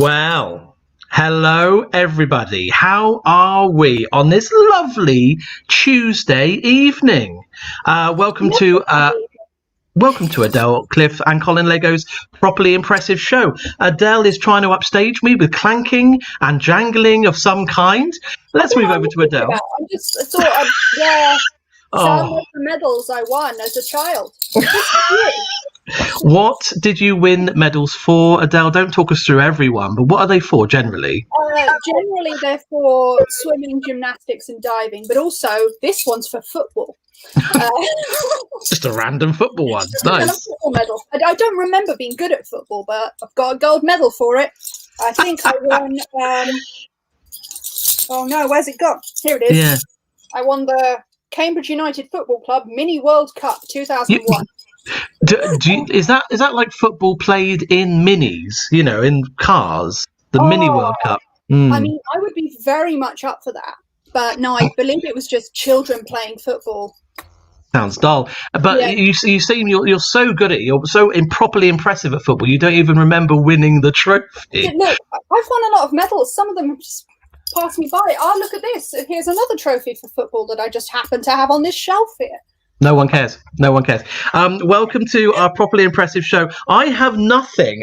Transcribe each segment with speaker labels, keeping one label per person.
Speaker 1: Well, hello everybody. How are we on this lovely Tuesday evening? Welcome to Adele, Cliff, and Colin Leggo's properly impressive show. Adele is trying to upstage me with clanking and jangling of some kind. Let's move over to Adele.
Speaker 2: I just thought I'd wear some
Speaker 1: Oh,
Speaker 2: of the medals I won as a child.
Speaker 1: what did you win medals for, Adele? Don't talk us through everyone, but what are they for generally?
Speaker 2: Generally, they're for swimming, gymnastics, and diving, but also this one's for football.
Speaker 1: Just a random football one. Nice.
Speaker 2: A football medal. I don't remember being good at football, but I've got a gold medal for it. I think I won. Oh no, where's it gone? Here it is.
Speaker 1: Yeah.
Speaker 2: I won the Cambridge United Football Club Mini World Cup 2001.
Speaker 1: Is that like football played in minis? You know, in cars. The Mini World Cup.
Speaker 2: I mean, I would be very much up for that, but no, I believe it was just children playing football.
Speaker 1: Sounds dull, but yeah. you seem you're so good at it. You're so properly impressive at football. You don't even remember winning the trophy.
Speaker 2: Look, I've won a lot of medals. Some of them have just passed me by. Oh, look at this! Here's another trophy for football that I just happen to have on this shelf here.
Speaker 1: No one cares. No one cares. Welcome to our properly impressive show. I have nothing.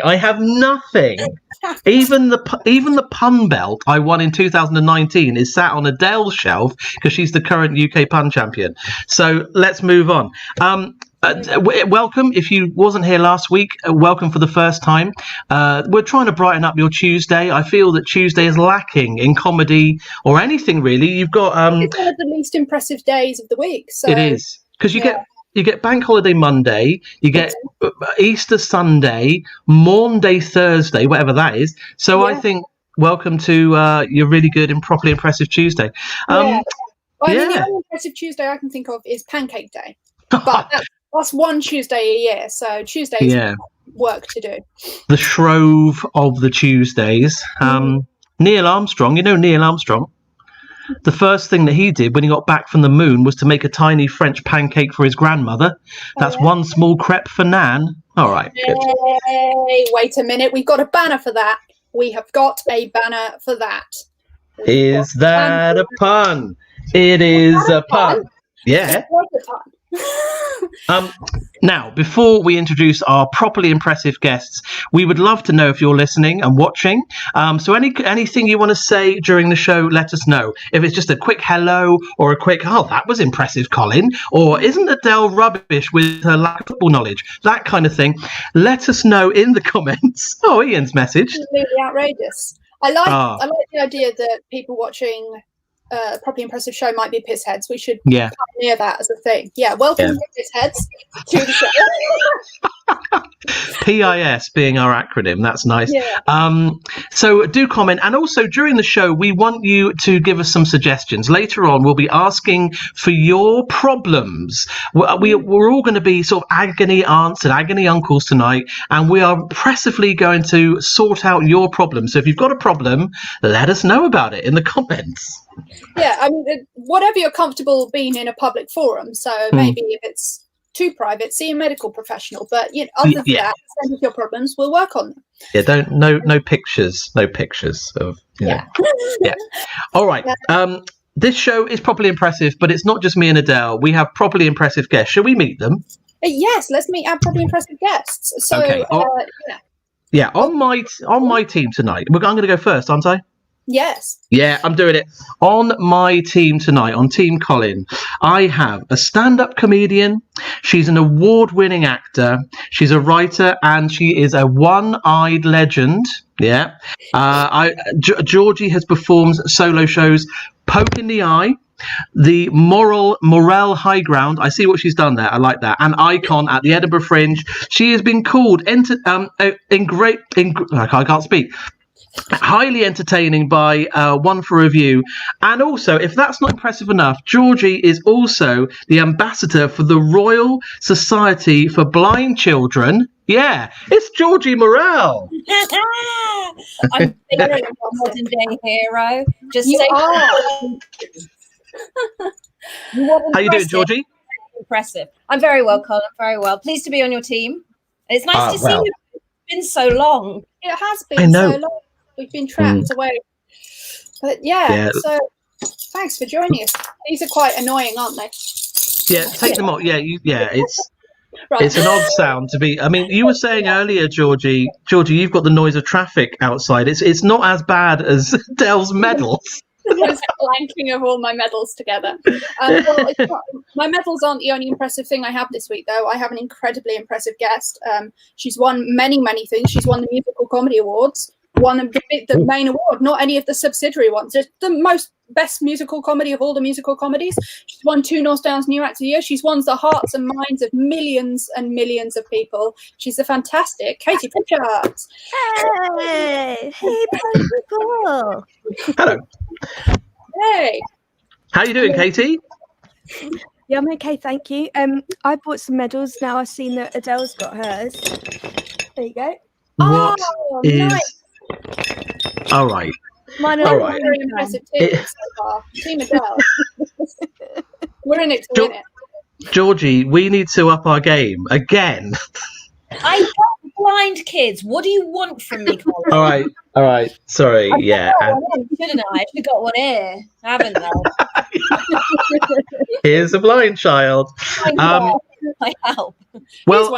Speaker 1: Even the pun belt I won in 2019 is sat on Adele's shelf because she's the current UK pun champion. So let's move on. Welcome. If you wasn't here last week, welcome for the first time. We're trying to brighten up your Tuesday. I feel that Tuesday is lacking in comedy or anything really. You've got
Speaker 2: it's one of the least impressive days of the week. So
Speaker 1: it is. Because you get Bank Holiday Monday, you get Easter Sunday, Maunday Thursday, whatever that is. So I think welcome to your really good and properly impressive Tuesday.
Speaker 2: Well, I mean, the only impressive Tuesday I can think of is Pancake Day, but that's one Tuesday a year. So Tuesdays work to do.
Speaker 1: The Shrove of the Tuesdays. Neil Armstrong, you know Neil Armstrong. The first thing that he did when he got back from the moon was to make a tiny French pancake for his grandmother. That's one small crepe for Nan. All right.
Speaker 2: Hey, wait a minute. We've got a banner for that. We have got a banner for that.
Speaker 1: Is that a pun? It is a pun. Yeah.
Speaker 2: It was a pun.
Speaker 1: Now, before we introduce our properly impressive guests, we would love to know if you're listening and watching. So anything you want to say during the show, let us know. If it's just a quick hello or a quick, oh, that was impressive, Colin, or isn't Adele rubbish with her lack of football knowledge, that kind of thing, let us know in the comments. Oh, Ian's message.
Speaker 2: Absolutely outrageous. I like the idea that people watching properly impressive show might be piss heads. We should pioneer that as a thing. Welcome piss heads to the show.
Speaker 1: PIS being our acronym, that's nice. So do comment, and also during the show we want you to give us some suggestions. Later on we'll be asking for your problems. We're all going to be sort of agony aunts and agony uncles tonight, and we are pressively going to sort out your problems. So if you've got a problem, let us know about it in the comments.
Speaker 2: I mean, whatever you're comfortable being in a public forum. So maybe if it's too private, see a medical professional. But other than that, send us your problems. We'll work on them.
Speaker 1: Yeah, no pictures of All right. This show is properly impressive, but it's not just me and Adele. We have properly impressive guests. Shall we meet them?
Speaker 2: Yes, let's meet our properly impressive guests. So
Speaker 1: okay. On my team tonight. I'm going to go first, aren't I?
Speaker 2: Yes.
Speaker 1: Yeah, I'm doing it. On my team tonight, on Team Colin, I have a stand-up comedian. She's an award-winning actor. She's a writer, and she is a one-eyed legend. Yeah. Georgie has performed solo shows Poke in the Eye, the Morrell High Ground. I see what she's done there. I like that. An icon at the Edinburgh Fringe. She has been called I can't speak. Highly entertaining by One for Review. And also, if that's not impressive enough, Georgie is also the ambassador for the Royal Society for Blind Children. Yeah, it's Georgie Morrell.
Speaker 3: I'm a modern day hero. Just
Speaker 2: you
Speaker 3: say
Speaker 2: are.
Speaker 1: How you doing, Georgie?
Speaker 3: Impressive. I'm very well, Colin. Very well. Pleased to be on your team. It's nice to see you. It's been so long.
Speaker 2: It has been so long. We've been trapped away. But so thanks for joining us. These are quite annoying, aren't they?
Speaker 1: Yeah, take them off. Yeah, it's right. It's an odd sound to be. I mean, you were saying earlier, Georgie, you've got the noise of traffic outside. It's not as bad as Adele's medals.
Speaker 2: Just clanking of all my medals together. My medals aren't the only impressive thing I have this week, though. I have an incredibly impressive guest. She's won many things. She's won the Musical Comedy Awards, won the main award, not any of the subsidiary ones. Just the best musical comedy of all the musical comedies. She's won 2 North Downs New Actor of the Year. She's won the hearts and minds of millions and millions of people. She's a fantastic Katie Pritchard.
Speaker 3: Hey, people.
Speaker 1: Hello.
Speaker 2: Hey.
Speaker 1: How are you doing, Katie?
Speaker 4: Yeah, I'm okay, thank you. I bought some medals. Now I've seen that Adele's got hers. There you go.
Speaker 1: What is?
Speaker 2: Nice.
Speaker 1: All right.
Speaker 2: Mine are a very impressive team so far. Team Adele. We're in it to win it.
Speaker 1: Georgie, we need to up our game again.
Speaker 3: I got blind kids. What do you want from me, Colin?
Speaker 1: All right. Sorry. Yeah.
Speaker 3: Shouldn't I? I should have got one here, haven't I?
Speaker 1: Here's a blind child.
Speaker 3: I help.
Speaker 1: Well,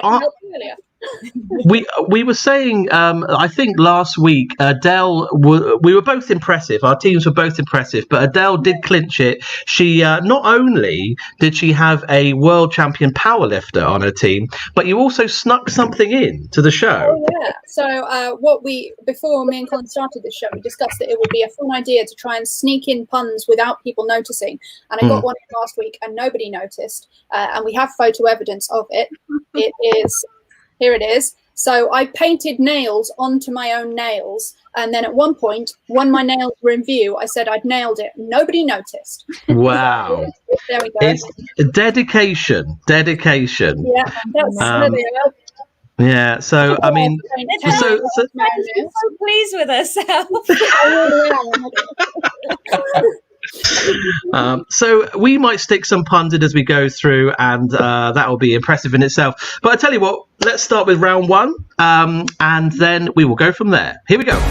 Speaker 1: we were saying, I think last week, Adele, we were both impressive. Our teams were both impressive, but Adele did clinch it. She not only did she have a world champion powerlifter on her team, but you also snuck something in to the show.
Speaker 2: Oh, yeah. So before me and Colin started this show, we discussed that it would be a fun idea to try and sneak in puns without people noticing. And I got one in last week and nobody noticed. And we have photo evidence of it. Here it is. So I painted nails onto my own nails. And then at one point, when my nails were in view, I said I'd nailed it. Nobody noticed.
Speaker 1: Wow.
Speaker 2: There we go.
Speaker 1: It's dedication.
Speaker 2: Yeah, that's
Speaker 1: yeah, so I mean,
Speaker 3: so pleased with herself.
Speaker 1: So we might stick some puns in as we go through, and that will be impressive in itself. But I tell you what, let's start with round 1, and then we will go from there. Here we go.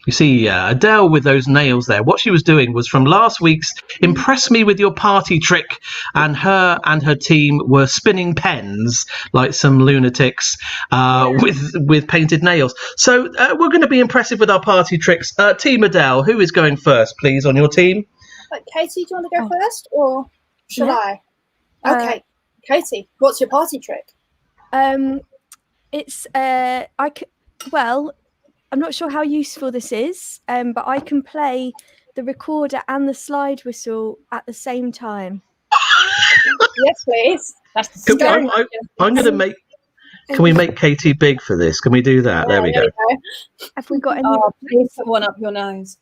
Speaker 1: You see, Adele with those nails there, what she was doing was from last week's Impress Me With Your Party Trick, and her team were spinning pens like some lunatics with painted nails. So we're going to be impressive with our party tricks. Team Adele, who is going first, please, on your team?
Speaker 2: Katie, do you want to go first, or should I? Okay, Katie, what's your party trick?
Speaker 4: It's I'm not sure how useful this is, but I can play the recorder and the slide whistle at the same time.
Speaker 2: Yes, please.
Speaker 1: I'm going to make. Can we make Katie big for this? Can we do that? There we go.
Speaker 4: Have we got any?
Speaker 3: Oh, please put one up your nose.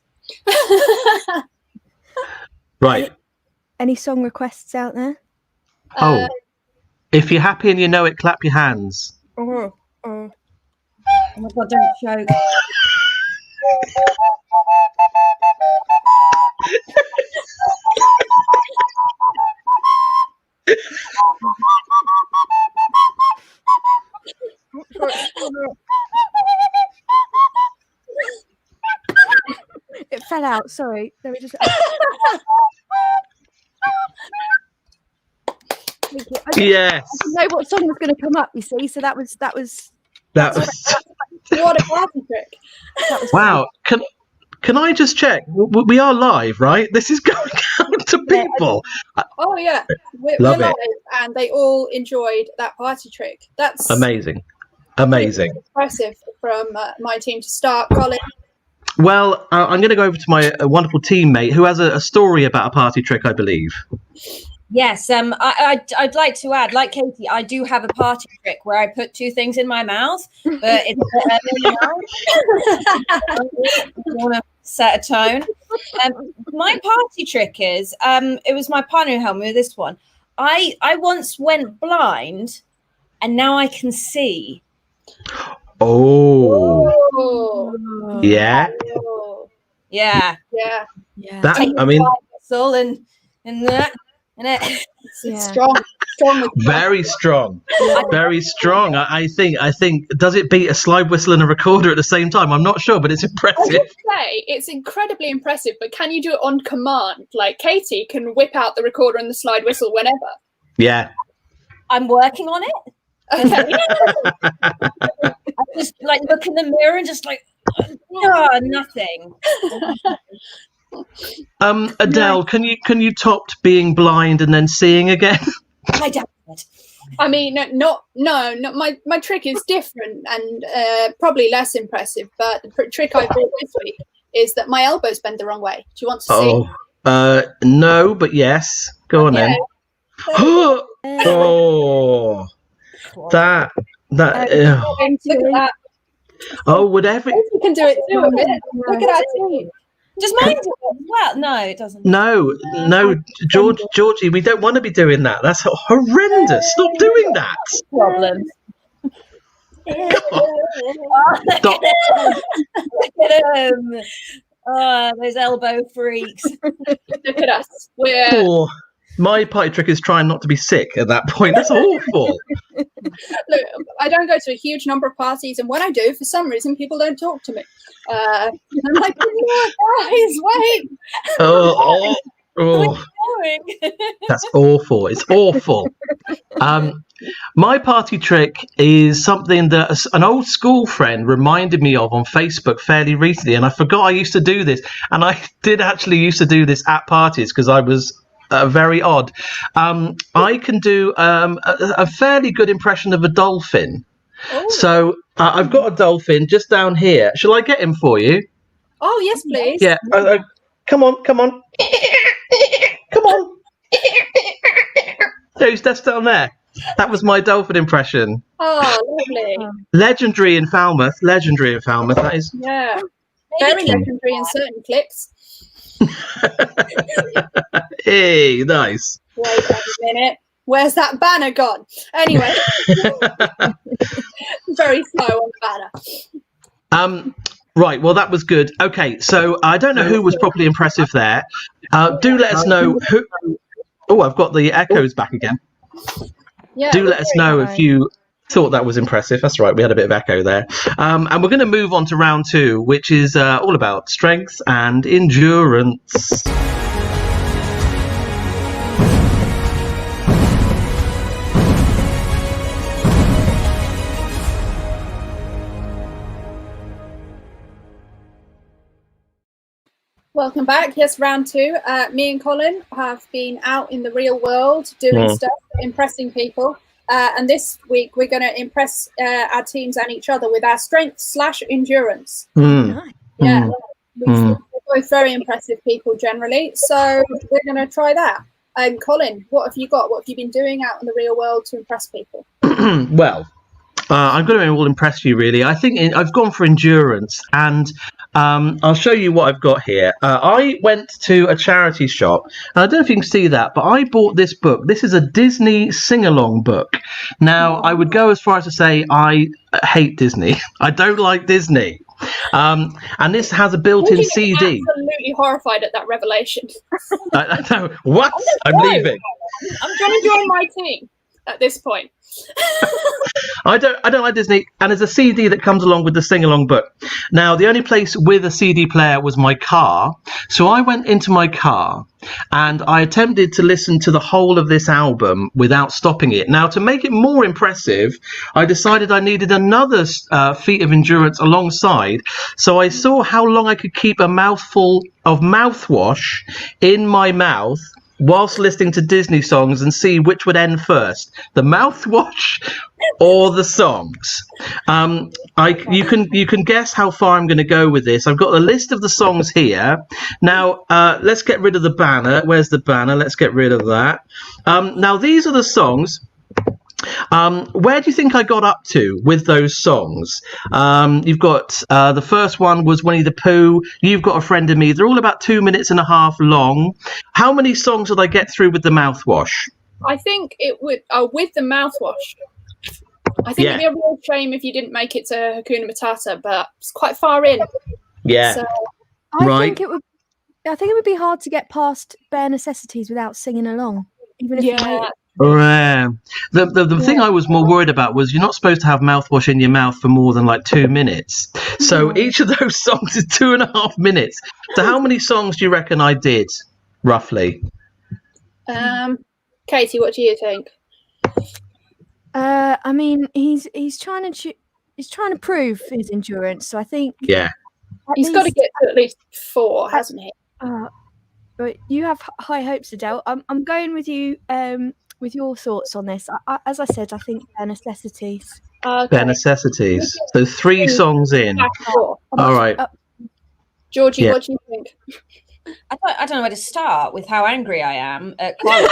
Speaker 1: Right.
Speaker 4: Any song requests out there?
Speaker 1: If you're happy and you know it, clap your hands.
Speaker 3: Oh my God, don't choke.
Speaker 4: It fell out, sorry. Let me just...
Speaker 1: Yes.
Speaker 4: I didn't know what song was going to come up, you see, so that was
Speaker 2: what a party trick.
Speaker 1: Wow. Can I just check? We are live, right? This is going out to people.
Speaker 2: Oh yeah, we're live, and they all enjoyed that party trick. That's
Speaker 1: amazing.
Speaker 2: Impressive from my team to start, Colin.
Speaker 1: Well, I'm going to go over to my wonderful teammate who has a story about a party trick, I believe.
Speaker 3: Yes, I'd like to add, like Katie, I do have a party trick where I put 2 things in my mouth, but it's I want to set a tone. My party trick is, it was my partner who helped me with this one. I once went blind, and now I can see.
Speaker 1: Oh. Yeah.
Speaker 3: Yeah.
Speaker 1: That,
Speaker 3: Take
Speaker 1: I mean,
Speaker 3: whistle and that, and it.
Speaker 2: It's strong.
Speaker 1: Very strong. Very strong. I think, does it beat a slide whistle and a recorder at the same time? I'm not sure, but it's
Speaker 2: I
Speaker 1: impressive.
Speaker 2: would say it's incredibly impressive, but can you do it on command? Like Katie can whip out the recorder and the slide whistle whenever.
Speaker 1: Yeah.
Speaker 3: I'm working on it.
Speaker 2: Okay.
Speaker 3: I just like look in the mirror and just like, oh, nothing.
Speaker 1: Adele, can you top being blind and then seeing again?
Speaker 3: I doubt it.
Speaker 2: I mean, not my trick is different and probably less impressive, but the trick I brought this week is that my elbows bend the wrong way. Do you want to see?
Speaker 1: No, but yes. Go on then. Oh, that.
Speaker 2: Look at that.
Speaker 1: Oh, whatever.
Speaker 2: You can do it too. A bit. Look at that too.
Speaker 3: Does mine do it as well? No, it doesn't.
Speaker 1: No, Georgie, we don't want to be doing that. That's horrendous. Stop doing that.
Speaker 3: Problem.
Speaker 1: Stop.
Speaker 3: Look at him. Oh, those elbow freaks.
Speaker 2: Look at us.
Speaker 1: Oh, my party trick is trying not to be sick at that point. That's awful.
Speaker 2: Look, I don't go to a huge number of parties, and when I do, for some reason, people don't talk to me. I'm like, guys, wait.
Speaker 1: Oh. That's awful. It's awful. My party trick is something that an old school friend reminded me of on Facebook fairly recently, and I forgot I used to do this. And I did actually used to do this at parties because I was very odd. I can do a fairly good impression of a dolphin.
Speaker 2: Oh.
Speaker 1: So I've got a dolphin just down here. Shall I get him for you?
Speaker 2: Oh, yes, please.
Speaker 1: Yeah. Come on. Come on. That's down there. That was my dolphin impression.
Speaker 2: Oh, lovely.
Speaker 1: Legendary in Falmouth. That is.
Speaker 2: Yeah. Very legendary in certain clips.
Speaker 1: Hey, nice.
Speaker 2: Wait a minute. Where's that banner gone? Anyway. Very slow on the banner.
Speaker 1: Right, well, that was good. Okay, so I don't know who was properly impressive there. Do let us know who... Oh, I've got the echoes back again.
Speaker 2: Yeah,
Speaker 1: do let us know if you thought that was impressive. That's right, we had a bit of echo there. And we're going to move on to round 2, which is all about strength and endurance.
Speaker 2: Welcome back. Yes, round 2. Me and Colin have been out in the real world doing stuff, impressing people. And this week we're going to impress our teams and each other with our strength/endurance. Yeah, we're both very impressive people generally. So we're going to try that. Colin, what have you got? What have you been doing out in the real world to impress people?
Speaker 1: Well, I'm going to all impress you, really. I think I've gone for endurance, and I'll show you what I've got here. I went to a charity shop, and I don't know if you can see that, but I bought this book. This is a Disney sing-along book. Now, I would go as far as to say I hate Disney. I don't like Disney. And this has a built-in CD.
Speaker 2: Absolutely horrified at that revelation.
Speaker 1: I know. What? I'm leaving.
Speaker 2: I'm trying to join my team at this point.
Speaker 1: I don't like Disney, and there's a CD that comes along with the sing-along book. Now, the only place with a CD player was my car, so I went into my car and I attempted to listen to the whole of this album without stopping it. Now, to make it more impressive, I decided I needed another feat of endurance alongside, so I saw how long I could keep a mouthful of mouthwash in my mouth whilst listening to Disney songs and see which would end first, the mouthwash or the songs. You can guess how far I'm going to go with this. I've got a list of the songs here. Now, let's get rid of the banner. Where's the banner? Let's get rid of that. Now, these are the songs. Where do you think I got up to with those songs? You've got the first one was Winnie the Pooh. You've Got a Friend in Me. They're all about 2.5 minutes long. How many songs did I get through with the mouthwash?
Speaker 2: I think it would with the mouthwash. I think it'd be a real shame if you didn't make it to Hakuna Matata, but it's quite far in.
Speaker 1: Yeah.
Speaker 2: So
Speaker 4: I think it would be hard to get past Bare Necessities without singing along, even if you hate it.
Speaker 1: The thing I was more worried about was you're not supposed to have mouthwash in your mouth for more than like 2 minutes. So each of those songs is 2.5 minutes. So how many songs do you reckon I did, roughly?
Speaker 2: Katie, what do you think?
Speaker 4: I mean, he's trying to prove his endurance. So I think
Speaker 2: he's got to get to at least 4, hasn't he?
Speaker 4: But you have high hopes, Adele. I'm going with you. With your thoughts on this, as I said, I think Bare Necessities.
Speaker 1: Bare Necessities. So 3 songs in. All right.
Speaker 2: Georgie, what do you think?
Speaker 3: I don't know where to start with how angry I am at Colin.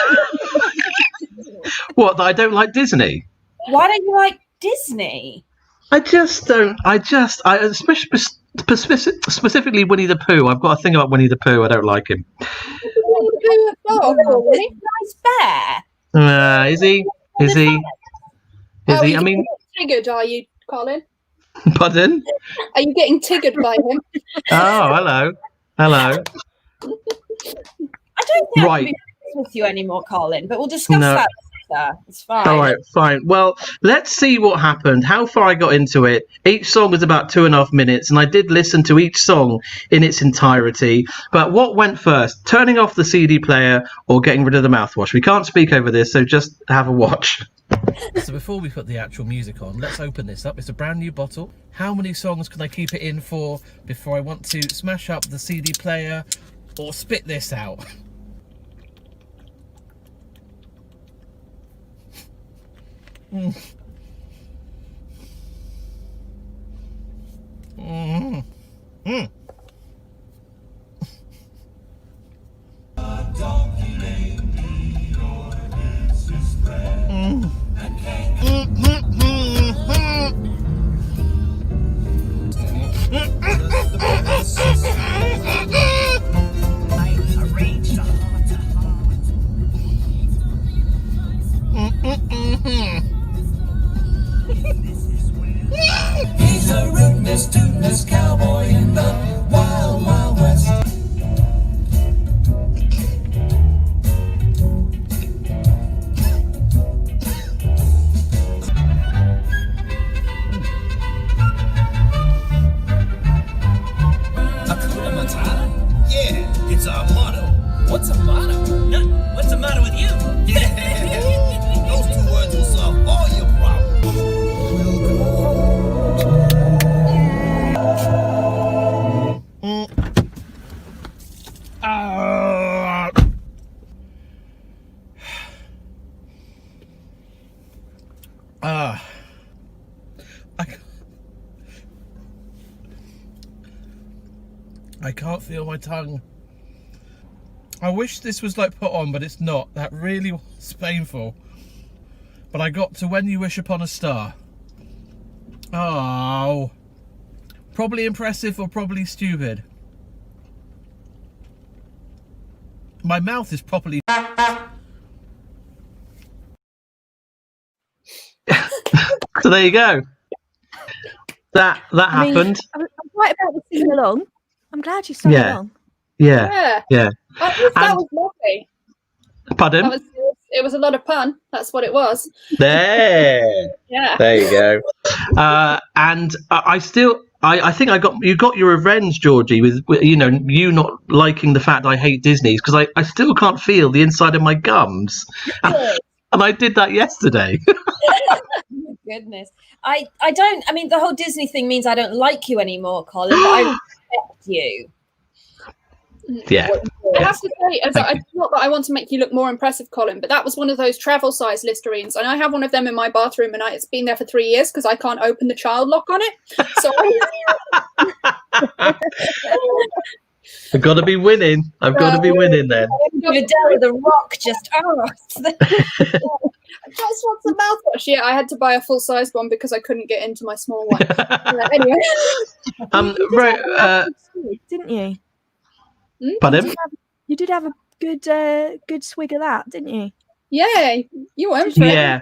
Speaker 1: What, that I don't like Disney?
Speaker 3: Why don't you like Disney?
Speaker 1: I just don't. Specifically Winnie the Pooh. I've got a thing about Winnie the Pooh. I don't like him.
Speaker 3: Nice bear.
Speaker 1: Is he? Is he? I mean,
Speaker 2: triggered, are you, Colin?
Speaker 1: Pardon?
Speaker 2: Are you getting triggered by him?
Speaker 1: Oh, hello.
Speaker 3: I don't think I can be with you anymore, Colin, but we'll discuss that later. It's fine.
Speaker 1: All right, fine. Well, let's see what happened, how far I got into it. Each song was about 2.5 minutes, and I did listen to each song in its entirety. But what went first, turning off the CD player or getting rid of the mouthwash? We can't speak over this, so just have a watch.
Speaker 5: So before we put the actual music on, let's open this up. It's a brand new bottle. How many songs can I keep it in for before I want to smash up the CD player or spit this out? Mm. Mm. Mm.
Speaker 6: He's a rootinest, tootinest cowboy in the wild, wild west. Hakuna Matata? Yeah, it's our motto. What's a motto? What's the matter with you? Those 2 words will solve all your problems.
Speaker 5: I can't feel my tongue. I wish this was like put on, but it's not. That really was painful. But I got to When You Wish Upon a Star. Oh. Probably impressive or probably stupid. My mouth is properly...
Speaker 1: So there you go. That happened.
Speaker 4: I'm right about the sing along. I'm glad you sang along.
Speaker 1: Yeah.
Speaker 2: That was lovely.
Speaker 1: Pardon?
Speaker 2: It was a lot of fun. That's what it was.
Speaker 1: There.
Speaker 2: Yeah.
Speaker 1: There you go. And I think you got your revenge, Georgie, with you not liking the fact I hate Disney's, because I still can't feel the inside of my gums. And I did that yesterday.
Speaker 3: Oh my goodness. I don't, I mean, the whole Disney thing means I don't like you anymore, Colin, but I respect you.
Speaker 1: Yeah.
Speaker 2: I have to say, not that I want to make you look more impressive, Colin, but that was one of those travel size Listerines, and I have one of them in my bathroom, and it's been there for 3 years because I can't open the child lock on it. So
Speaker 1: I've got to be winning. I've got to be winning then.
Speaker 3: Adele, the Rock, just
Speaker 2: just want some mouthwash. Yeah, I had to buy a full size one because I couldn't get into my small one. Anyway,
Speaker 4: didn't you?
Speaker 1: Pardon?
Speaker 4: You did have a good swig of that, didn't you?
Speaker 2: Yeah, you weren't.
Speaker 1: Yeah,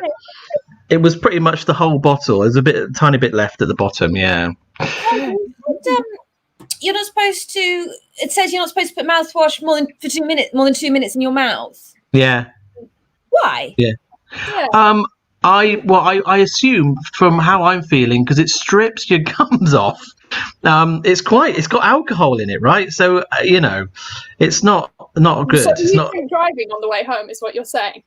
Speaker 1: it was pretty much the whole bottle. There's a tiny bit left at the bottom. Yeah.
Speaker 3: Your you're not supposed to. It says you're not supposed to put mouthwash more than 2 minutes in your mouth.
Speaker 1: Yeah.
Speaker 3: Why?
Speaker 1: Yeah. I assume from how I'm feeling, because it strips your gums off. It's got alcohol in it, right? So it's not good.
Speaker 2: So
Speaker 1: it's not
Speaker 2: driving on the way home, is what you're saying.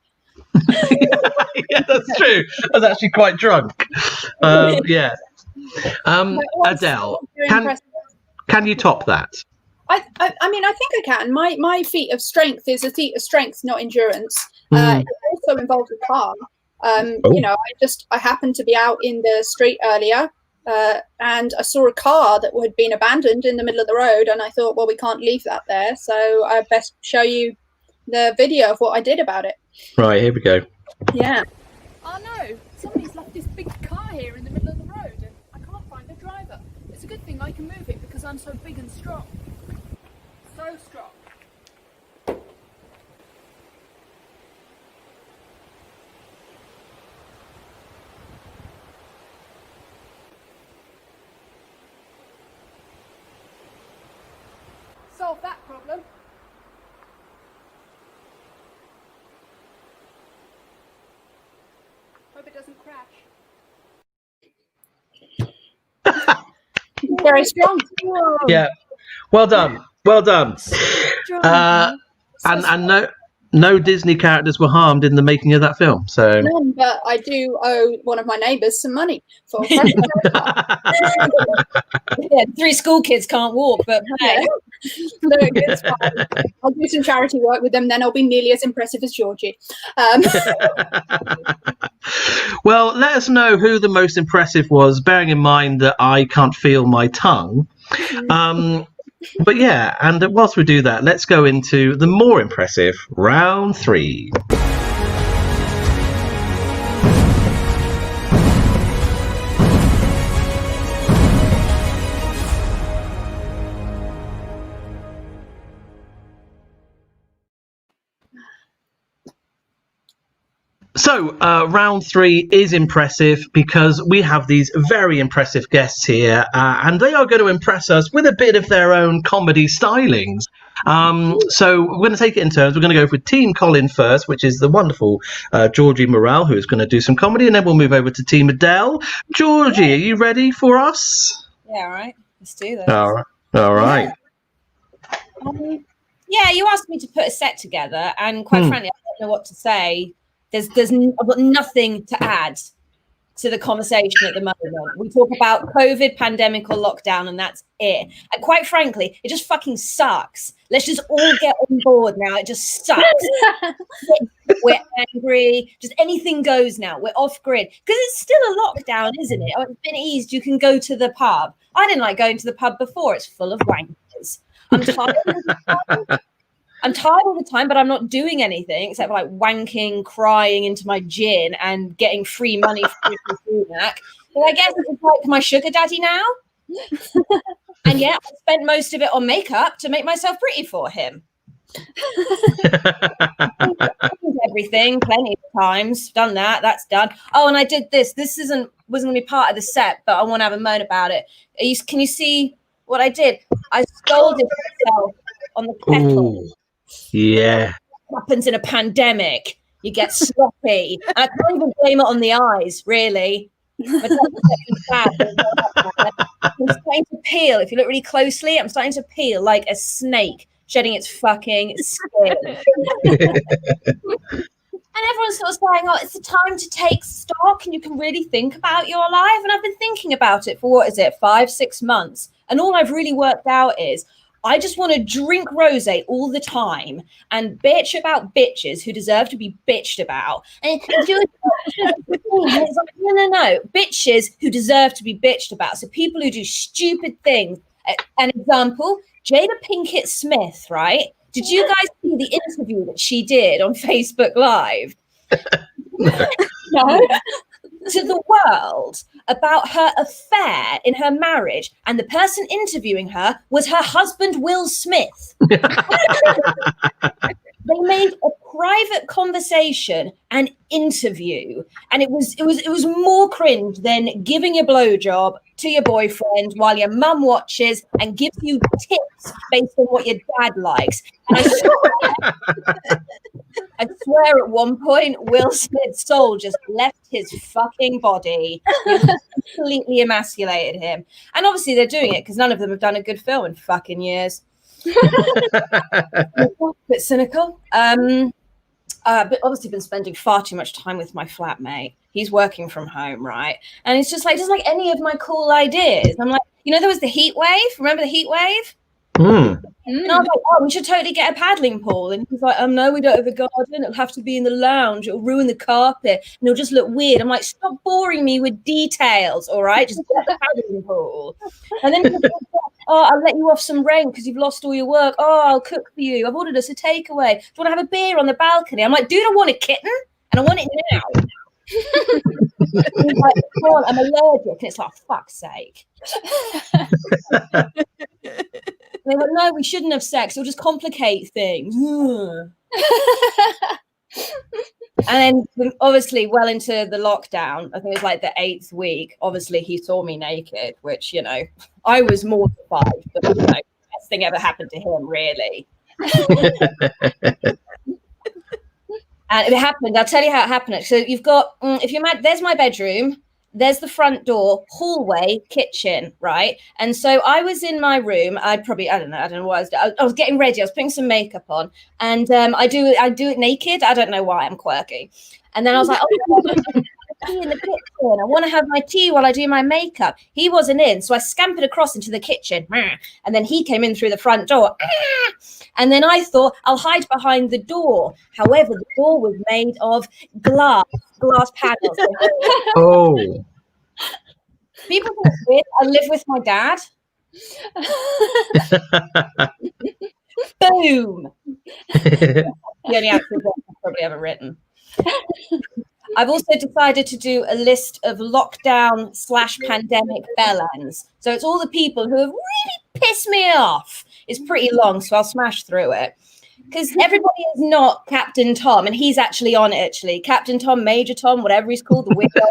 Speaker 1: Yeah, that's true. I was actually quite drunk. Yeah. Adele, can you top that?
Speaker 2: I mean, I think I can. My feat of strength is a feat of strength, not endurance. It also involves a car. I happened to be out in the street earlier, and I saw a car that had been abandoned in the middle of the road, and I thought, well, we can't leave that there, so I best show you the video of what I did about it.
Speaker 1: Right, here we go.
Speaker 2: Yeah.
Speaker 7: Oh no, somebody's left this big car here in the middle of the road, and I can't find the driver. It's a good thing I can move it because I'm so big and strong. So strong. Solve that problem. Hope it doesn't crash.
Speaker 2: Very strong.
Speaker 1: Yeah. Well done. And no Disney characters were harmed in the making of that film. So
Speaker 2: None, but I do owe one of my neighbours some money for.
Speaker 3: Yeah, 3 school kids can't walk, but hey.
Speaker 2: Look, it's fine. I'll do some charity work with them, then I'll be nearly as impressive as Georgie.
Speaker 1: Well, let us know who the most impressive was, bearing in mind that I can't feel my tongue. But yeah, and whilst we do that, let's go into the more impressive round 3. So round 3 is impressive because we have these very impressive guests here, and they are going to impress us with a bit of their own comedy stylings. So we're going to take it in turns. We're going to go for Team Colin first, which is the wonderful Georgie Morrell, who is going to do some comedy, and then we'll move over to Team Adele. Georgie, are you ready for us?
Speaker 3: Yeah, all right. Let's do this.
Speaker 1: All right.
Speaker 3: Yeah, you asked me to put a set together, and quite frankly, I don't know what to say. I've got nothing to add to the conversation at the moment. We talk about COVID, pandemic, or lockdown, and that's it. And quite frankly, it just fucking sucks. Let's just all get on board now. It just sucks. We're angry. Just anything goes now. We're off grid because it's still a lockdown, isn't it? Oh, it's been eased. You can go to the pub. I didn't like going to the pub before. It's full of wankers. I'm tired of the time. I'm tired all the time, but I'm not doing anything except like wanking, crying into my gin and getting free money from Sunak. But I guess it's like my sugar daddy now. And yeah, I spent most of it on makeup to make myself pretty for him. Everything, plenty of times. Done that. That's done. Oh, and I did this. This wasn't going to be part of the set, but I want to have a moan about it. Can you see what I did? I scolded myself on the kettle.
Speaker 1: Ooh. Yeah.
Speaker 3: What happens in a pandemic? You get sloppy. And I can't even blame it on the eyes, really. But I'm starting to peel. If you look really closely, I'm starting to peel like a snake shedding its fucking skin. And everyone's sort of saying, oh, it's the time to take stock and you can really think about your life. And I've been thinking about it for, 5-6 months. And all I've really worked out is I just want to drink rosé all the time and bitch about bitches who deserve to be bitched about. And no. Bitches who deserve to be bitched about. So people who do stupid things. An example, Jada Pinkett Smith, right? Did you guys see the interview that she did on Facebook Live? No. To the world about her affair in her marriage, and the person interviewing her was her husband, Will Smith. They made a private conversation and interview, and it was more cringe than giving a blowjob to your boyfriend while your mum watches and gives you tips based on what your dad likes. And I swear at one point Will Smith's soul just left his fucking body. It completely emasculated him. And obviously they're doing it because none of them have done a good film in fucking years. A bit cynical. But obviously been spending far too much time with my flatmate. He's working from home, right? And it's just like any of my cool ideas. I'm like, there was the heat wave. Remember the heat wave? And I was like, oh, we should totally get a paddling pool. And he's like, no, we don't have a garden. It'll have to be in the lounge. It'll ruin the carpet. And it'll just look weird. I'm like, stop boring me with details, all right? Just get a paddling pool. And then he's like, oh, I'll let you off some rent because you've lost all your work. Oh, I'll cook for you. I've ordered us a takeaway. Do you want to have a beer on the balcony? I'm like, dude, I want a kitten. And I want it now. He's like, come on, I'm allergic. And it's like, fuck's sake. And they were like, no, we shouldn't have sex. It'll just complicate things. And then obviously well into the lockdown, I think it was like the 8th week, obviously he saw me naked, which, I was mortified, but best thing ever happened to him, really. And it happened, I'll tell you how it happened. So you've got, if you're mad, there's my bedroom, there's the front door, hallway, kitchen, right? And so I was in my room. I don't know what I was doing. I was getting ready. I was putting some makeup on, and I do it naked. I don't know why, I'm quirky. And then I was like, oh, tea in the kitchen. I want to have my tea while I do my makeup. He wasn't in, so I scampered across into the kitchen, and then he came in through the front door. And then I thought I'll hide behind the door. However, the door was made of glass panels.
Speaker 1: Oh.
Speaker 3: People think it's weird. I live with my dad. Boom. The only actual book I've probably ever written. I've also decided to do a list of lockdown/pandemic bellends. So it's all the people who have really pissed me off. It's pretty long, so I'll smash through it. Because everybody is not Captain Tom, and he's actually on it, actually. Captain Tom, Major Tom, whatever he's called, the weirdo.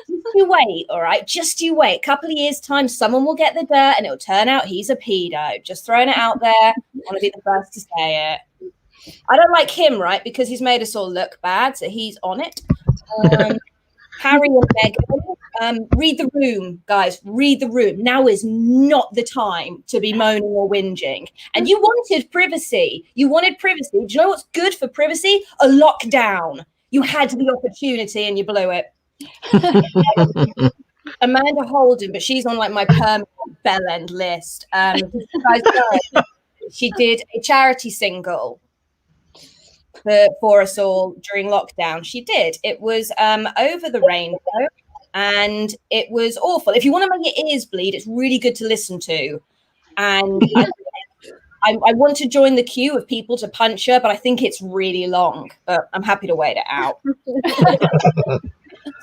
Speaker 3: Just you wait, all right? Just you wait. A couple of years' time, someone will get the dirt, and it'll turn out he's a pedo. Just throwing it out there. I want to be the first to say it. I don't like him, right? Because he's made us all look bad, so he's on it. Harry and Meghan, read the room, guys. Read the room. Now is not the time to be moaning or whinging. And you wanted privacy. Do you know what's good for privacy? A lockdown. You had the opportunity and you blew it. Amanda Holden, but she's on like my permanent bellend list. You guys know, she did a charity single for us all during lockdown. She did. It was Over the Rainbow, and it was awful. If you want to make your ears bleed, it's really good to listen to. And I want to join the queue of people to punch her, but I think it's really long. But I'm happy to wait it out.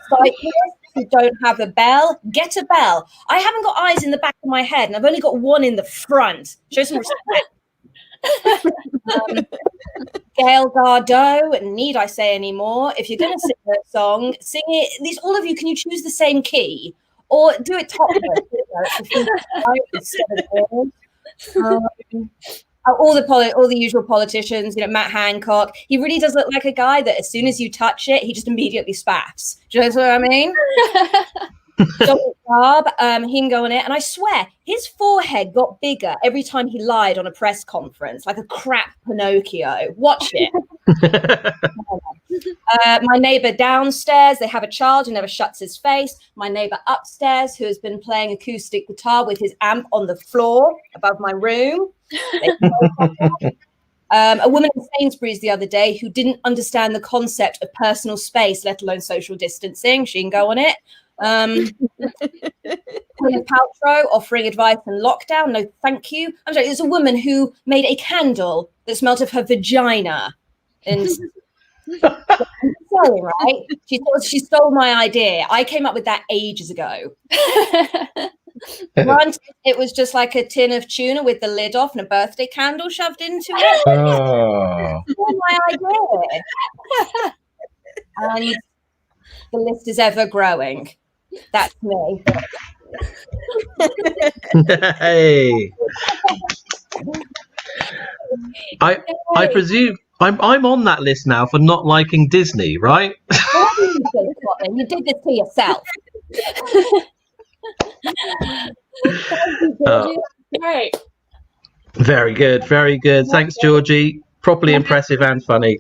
Speaker 3: Cyclists who don't have a bell, get a bell. I haven't got eyes in the back of my head, and I've only got one in the front. Show some respect. Gail Gardeau, need I say any more? If you're going to sing that song, sing it. At least all of you, can you choose the same key or do it topless? All the usual politicians, Matt Hancock. He really does look like a guy that as soon as you touch it, he just immediately spaffs. Do you know what I mean? Donald Trump, he can go on it, and I swear his forehead got bigger every time he lied on a press conference, like a crap Pinocchio. Watch it. My neighbor downstairs, they have a child who never shuts his face. My neighbor upstairs, who has been playing acoustic guitar with his amp on the floor above my room. A woman in Sainsbury's the other day who didn't understand the concept of personal space, let alone social distancing. She can go on it. Gwyneth Paltrow offering advice in lockdown. No, thank you. I'm sorry. There's a woman who made a candle that smelled of her vagina. And sorry, right? She stole my idea. I came up with that ages ago. Once it was just like a tin of tuna with the lid off and a birthday candle shoved into it. Oh. idea. And the list is ever growing. That's me.
Speaker 1: Hey. I presume I'm on that list now for not liking Disney, right?
Speaker 3: You did this to yourself.
Speaker 2: Great.
Speaker 1: Very good, very good. Thanks, Georgie. Properly impressive and funny.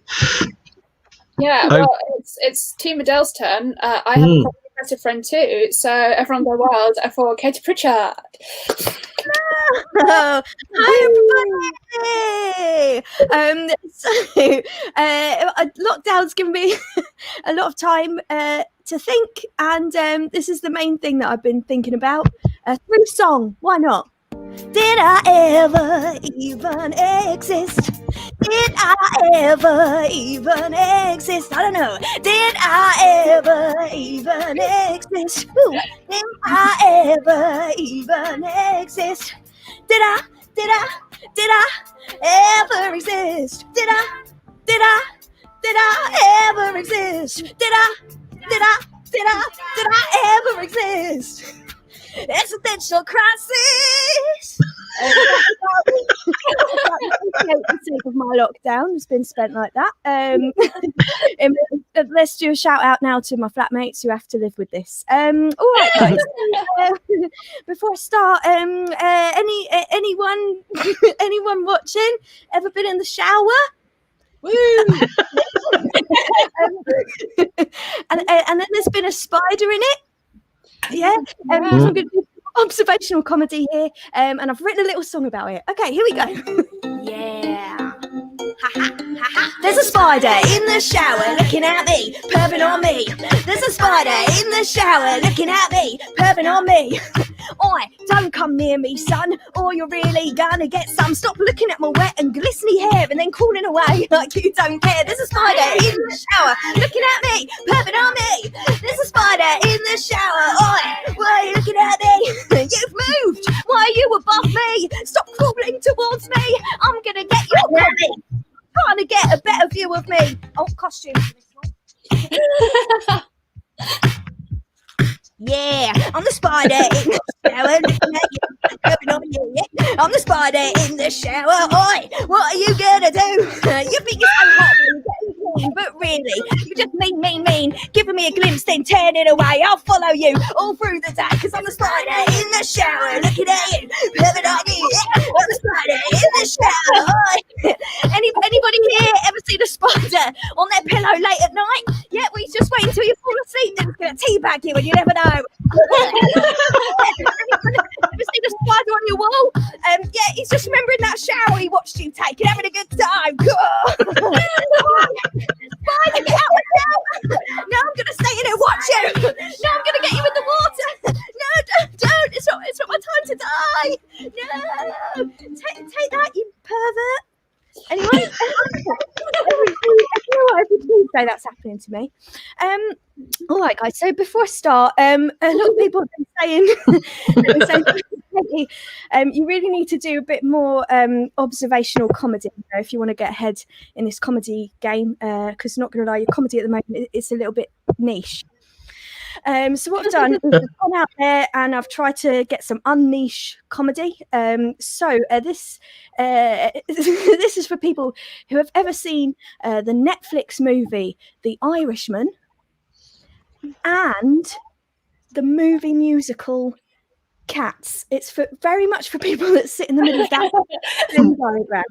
Speaker 2: Yeah, well, it's Team Adele's turn. I have a properly impressive friend too, so everyone go wild for Katie Pritchard.
Speaker 4: Hi everybody! Lockdown's given me a lot of time to think, and this is the main thing that I've been thinking about. Through song, why not? Did I ever even exist? Did I ever even exist? I don't know. Did I ever even exist? Ooh. Did I ever even exist? Did I ever exist? Did I ever exist? Did I ever exist? Existential crisis. The sake of my lockdown has been spent like that. Let's do a shout out now to my flatmates who have to live with this. All right, guys. Before I start, anyone watching ever been in the shower? Woo! and then there's been a spider in it. Yeah, so I'm going to do observational comedy here, and I've written a little song about it. Okay, here we go. Yeah. There's a spider in the shower looking at me, perving on me. There's a spider in the shower looking at me, perving on me. Oi, don't come near me, son, or you're really gonna get some. Stop looking at my wet and glistening hair and then calling away like you don't care. There's a spider in the shower looking at me, perving on me. There's a spider in the shower. Oi, why are you looking at me? You've moved. Why are you above me? Stop crawling towards me. I'm gonna get your copy. Trying to get a better view of me. Oh, costume. Yeah, I'm the spider in the shower looking at you. I'm the spider in the shower. Oi, what are you gonna do? You think you're so hot when you get clean, but really, you're just mean. Giving me a glimpse, then turning away. I'll follow you all through the day, cause I'm the spider in the shower looking at you. Perfect on you. I'm the spider in the shower. Oi. Anybody here ever seen a spider on their pillow late at night? Yeah, we just wait until you fall asleep, then it's gonna teabag you and you never know. Ever seen a spider on your wall? Yeah, he's just remembering that shower he watched you take and having a good time. Spider, get out of now! No, I'm gonna stay in and watch you. No, I'm gonna get you in the water. No, don't. It's not my time to die. No, take that, you pervert. Anyway, every Tuesday that's happening to me. All right, guys. So before I start, a lot of people have been saying, you really need to do a bit more observational comedy, you know, if you want to get ahead in this comedy game. Because not going to lie, your comedy at the moment it's a little bit niche. So what I've done is I've gone out there and I've tried to get some unniche comedy. So this is for people who have ever seen the Netflix movie The Irishman and the movie musical Cats. It's very much for people that sit in the middle of that Venn diagram.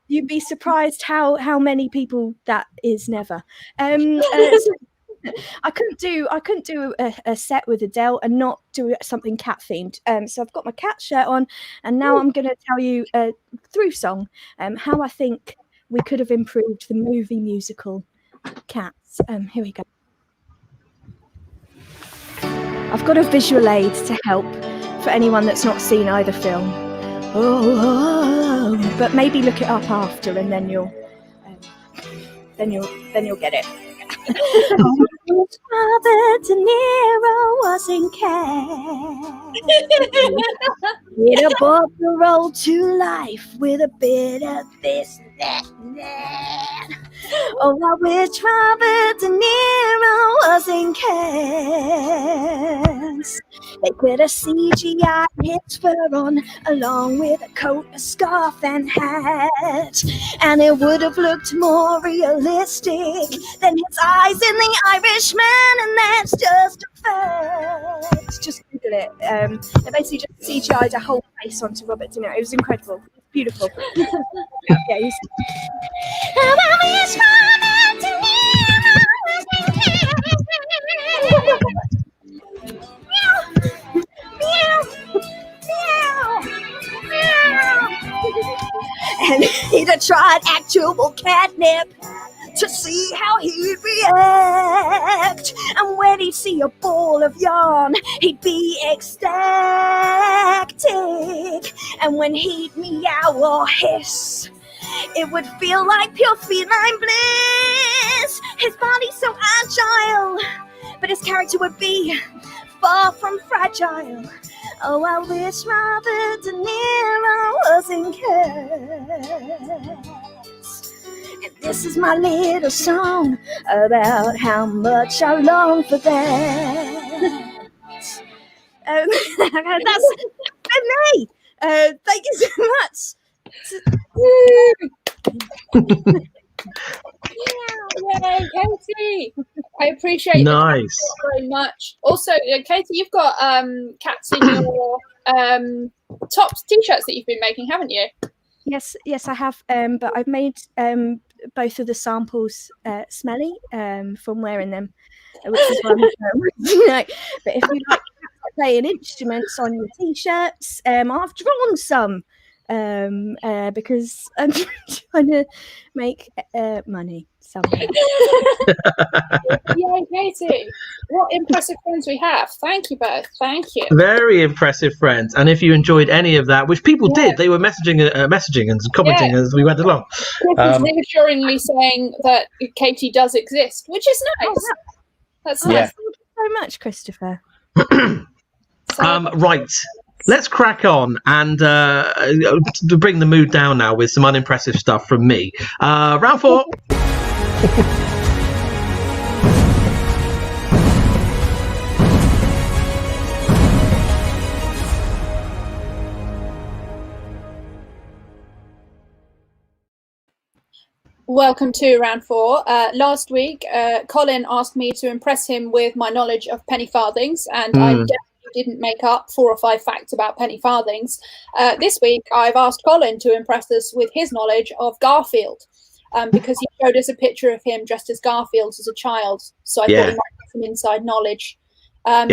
Speaker 4: You'd be surprised how many people that is never. I couldn't do a set with Adele and not do something cat themed. So I've got my cat shirt on, and now I'm going to tell you through song how I think we could have improved the movie musical Cats. Here we go. I've got a visual aid to help for anyone that's not seen either film. But maybe look it up after, and then you'll get it. Robert De Niro was in Cats. It brought the role to life with a bit of this, that. Oh, I wish Robert De Niro was in cast. They put a CGI his fur on, along with a coat, a scarf, and hat, and it would have looked more realistic than his eyes in The Irishman, and that's just a fact. Just Google it. They basically just CGI'd a whole face onto Robert De Niro. It was incredible. It was beautiful. Yeah, he's... And he'd have tried actual catnip to see how he'd react. And when he'd see a ball of yarn, he'd be ecstatic. And when he'd meow or hiss, it would feel like pure feline bliss. His body's so agile, but his character would be far from fragile. Oh, I wish Robert De Niro was in cast. And this is my little song about how much I long for that. That's me. Thank you so much.
Speaker 2: Yay, Katie! I appreciate
Speaker 1: nice
Speaker 2: very much. Also, Katie, you've got cats in your tops t-shirts that you've been making, haven't you?
Speaker 4: Yes, I have. But I've made both of the samples smelly from wearing them, which is fun. But if you like playing instruments on your t-shirts, I've drawn some. Because I'm trying to make money somehow.
Speaker 2: Yay, Katie! What impressive friends we have. Thank you both. Thank you.
Speaker 1: Very impressive friends. And if you enjoyed any of that, which people did, they were messaging and commenting as we went along.
Speaker 2: Chris is reassuringly saying that Katie does exist, which is nice. That's nice.
Speaker 4: Thank you so much, Christopher.
Speaker 1: Right. Let's crack on and to bring the mood down now with some unimpressive stuff from me. Round 4.
Speaker 2: Welcome to round 4. Last week, Colin asked me to impress him with my knowledge of penny farthings, and I definitely didn't make up 4 or 5 facts about penny farthings. This week, I've asked Colin to impress us with his knowledge of Garfield, because he showed us a picture of him dressed as Garfield as a child. So I thought he might have some inside knowledge. So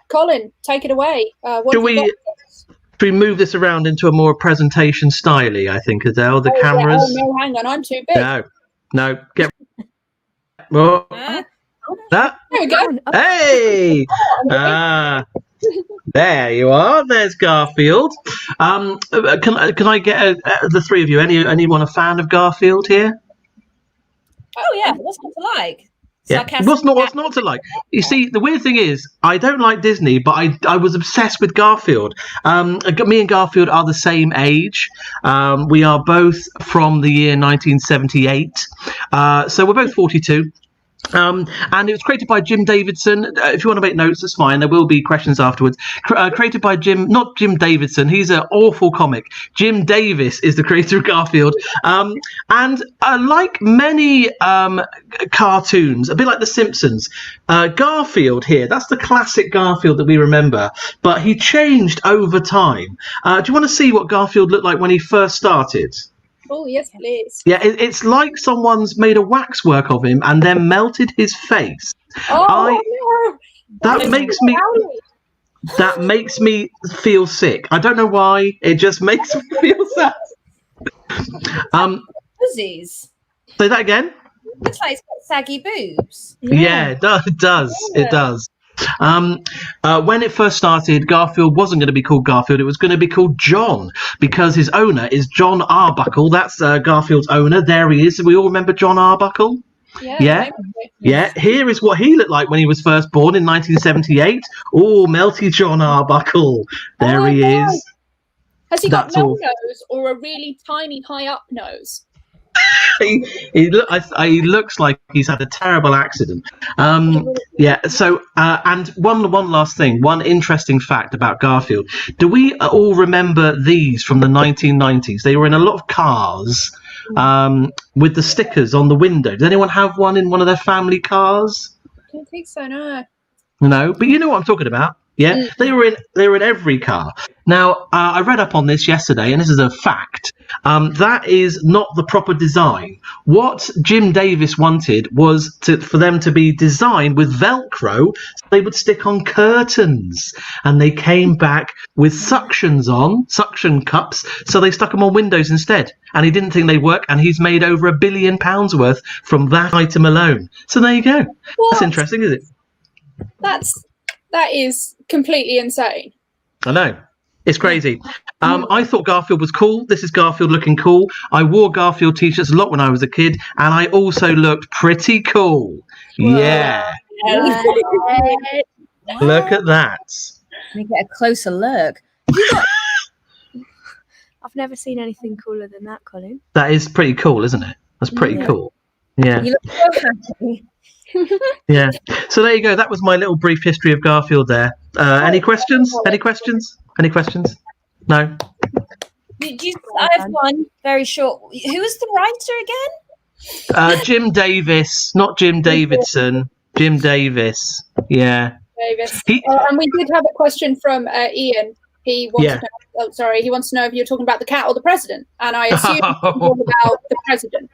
Speaker 2: Colin, take it away. Should
Speaker 1: we move this around into a more presentation styley, I think, Adele? The cameras.
Speaker 2: Yeah. Oh, no, hang on, I'm too big.
Speaker 1: No, get. Oh. There
Speaker 2: we go.
Speaker 1: Hey! There you are. There's Garfield. Can I get the 3 of you? Anyone a fan of Garfield here?
Speaker 3: Oh yeah, what's not to like?
Speaker 1: What's not to like? You see, the weird thing is, I don't like Disney, but I was obsessed with Garfield. Me and Garfield are the same age. We are both from the year 1978, so we're both 42. And it was created by Jim Davidson. If you want to make notes, that's fine. There will be questions afterwards. Created by not Jim Davidson. He's an awful comic. Jim Davis is the creator of Garfield. And like many cartoons, a bit like The Simpsons, Garfield here, that's the classic Garfield that we remember. But he changed over time. Do you want to see what Garfield looked like when he first started?
Speaker 2: Oh, yes, please.
Speaker 1: Yeah, it's like someone's made a waxwork of him and then melted his face.
Speaker 2: No.
Speaker 1: That makes me feel sick. I don't know why. It just makes me feel sad.
Speaker 3: Pussies.
Speaker 1: Say that again?
Speaker 3: Looks like it's got saggy boobs.
Speaker 1: Yeah, it does. It does. When it first started, Garfield wasn't going to be called Garfield. It was going to be called John, because his owner is John Arbuckle. That's Garfield's owner. There he is. We all remember John Arbuckle? Yeah. Here is what he looked like when he was first born in 1978. Oh, melty John Arbuckle. There he is.
Speaker 2: Has he got no nose or a really tiny high up nose?
Speaker 1: he looks like he's had a terrible accident. Yeah. So, and one last thing, one interesting fact about Garfield. Do we all remember these from the 1990s? They were in a lot of cars with the stickers on the window. Does anyone have one in one of their family cars?
Speaker 2: I don't think so. No.
Speaker 1: No, but you know what I'm talking about. Yeah, they were in every car. Now, I read up on this yesterday, and this is a fact. That is not the proper design. What Jim Davis wanted was for them to be designed with Velcro, so they would stick on curtains. And they came back with suction cups, so they stuck them on windows instead. And he didn't think they'd work, and he's made over £1 billion worth from that item alone. So there you go.
Speaker 2: What?
Speaker 1: That's interesting, isn't it?
Speaker 2: That is completely insane.
Speaker 1: I know. It's crazy. I thought Garfield was cool. This is Garfield looking cool. I wore Garfield t-shirts a lot when I was a kid, and I also looked pretty cool. Whoa. Yeah. Look at that.
Speaker 3: Let me get a closer look.
Speaker 4: I've never seen anything cooler than that, Colin.
Speaker 1: That is pretty cool, isn't it? That's pretty cool. Yeah.
Speaker 3: You look so happy.
Speaker 1: Yeah. So there you go. That was my little brief history of Garfield there. Any questions? Any questions? Any questions? No?
Speaker 3: I have one very short. Who was the writer again?
Speaker 1: Jim Davis, not Jim Davidson. Jim Davis. Yeah.
Speaker 2: Davis. And we did have a question from Ian. He wants to know, he wants to know if you're talking about the cat or the president. And I assume it's all about the president.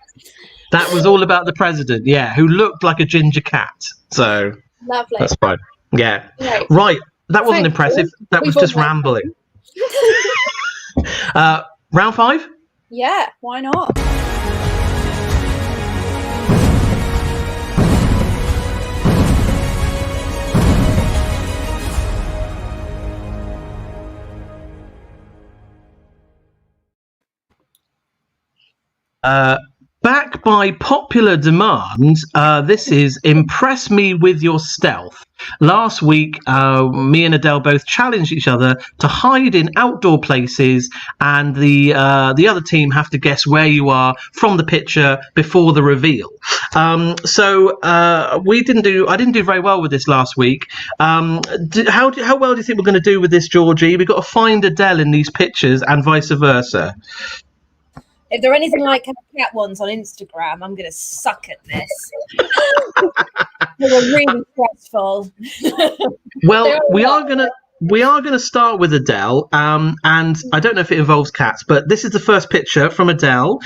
Speaker 1: That was all about the president, yeah, who looked like a ginger cat. So
Speaker 2: lovely.
Speaker 1: That's fine. Yeah. Right. That wasn't impressive. That was just rambling. Round 5?
Speaker 2: Yeah, why not?
Speaker 1: Back by popular demand, this is Impress Me With Your Stealth. Last week, me and Adele both challenged each other to hide in outdoor places, and the other team have to guess where you are from the picture before the reveal. So I didn't do very well with this last week. How well do you think we're going to do with this, Georgie? We've got to find Adele in these pictures and vice versa.
Speaker 3: If they're anything like cat ones on Instagram, I'm going to suck at this. They were really stressful.
Speaker 1: Well, we are going to start with Adele, and I don't know if it involves cats, but this is the first picture from Adele.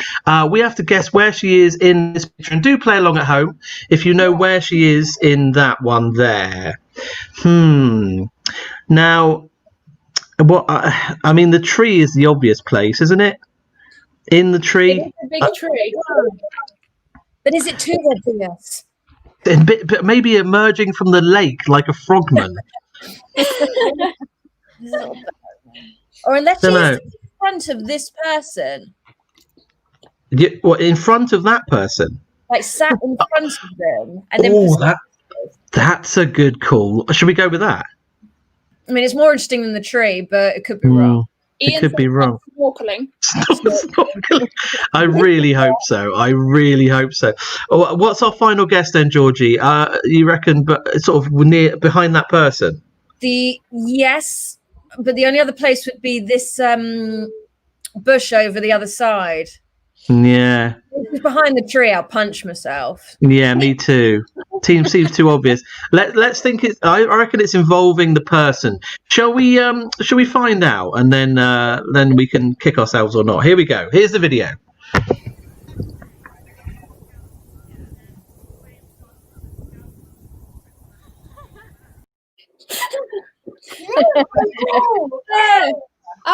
Speaker 1: We have to guess where she is in this picture, and do play along at home if you know where she is in that one there. Now, I mean, the tree is the obvious place, isn't it? In the tree.
Speaker 2: It's a big tree.
Speaker 3: But is it too obvious?
Speaker 1: But maybe emerging from the lake like a frogman.
Speaker 3: Or unless she's in front of this person.
Speaker 1: What, in front of that person?
Speaker 3: Like sat in front of them. And then
Speaker 1: that's a good call. Should we go with that?
Speaker 3: I mean, it's more interesting than the tree, but it could be wrong.
Speaker 1: It could be wrong.
Speaker 2: Snorkeling.
Speaker 1: I really hope so. What's our final guess then, Georgie? You reckon, but sort of behind that person?
Speaker 3: Yes, but the only other place would be this bush over the other side.
Speaker 1: Yeah.
Speaker 3: If it's behind the tree, I'll punch myself.
Speaker 1: Yeah, me too. Team seems too obvious. Let's think I reckon it's involving the person. Shall we find out, and then we can kick ourselves or not? Here we go. Here's the video.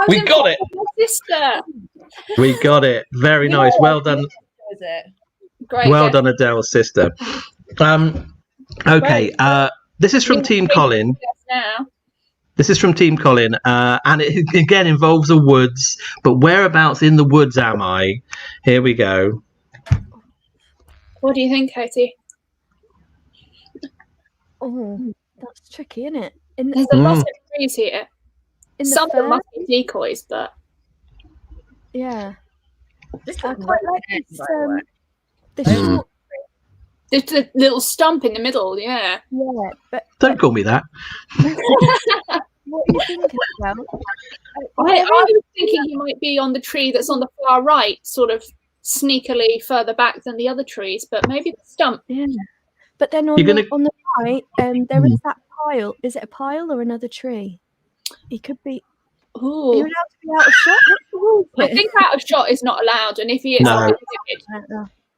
Speaker 1: We got it.
Speaker 2: Sister.
Speaker 1: We got it. Very nice. Well done.
Speaker 2: Great.
Speaker 1: Well done, Adele's sister. Okay. This is from Team Colin. This is from Team Colin, and it again involves the woods. But whereabouts in the woods am I? Here we go.
Speaker 2: What do you think, Katie?
Speaker 4: Oh, that's tricky, isn't it?
Speaker 2: There's a lot of trees here. Some of them must be decoys, but
Speaker 4: yeah.
Speaker 3: This
Speaker 4: I quite like this. The short
Speaker 2: It's a little stump in the middle, yeah.
Speaker 4: Yeah, but
Speaker 1: Don't call me that.
Speaker 4: what are you thinking about?
Speaker 2: I was thinking he might be on the tree that's on the far right, sort of sneakily further back than the other trees, but maybe the stump.
Speaker 4: Yeah. But then on the right, there is that pile. Is it a pile or another tree? He could be.
Speaker 2: Ooh.
Speaker 4: Are you allowed to be out of shot? What's the rule here?
Speaker 2: I think out of shot is not allowed, and if he is,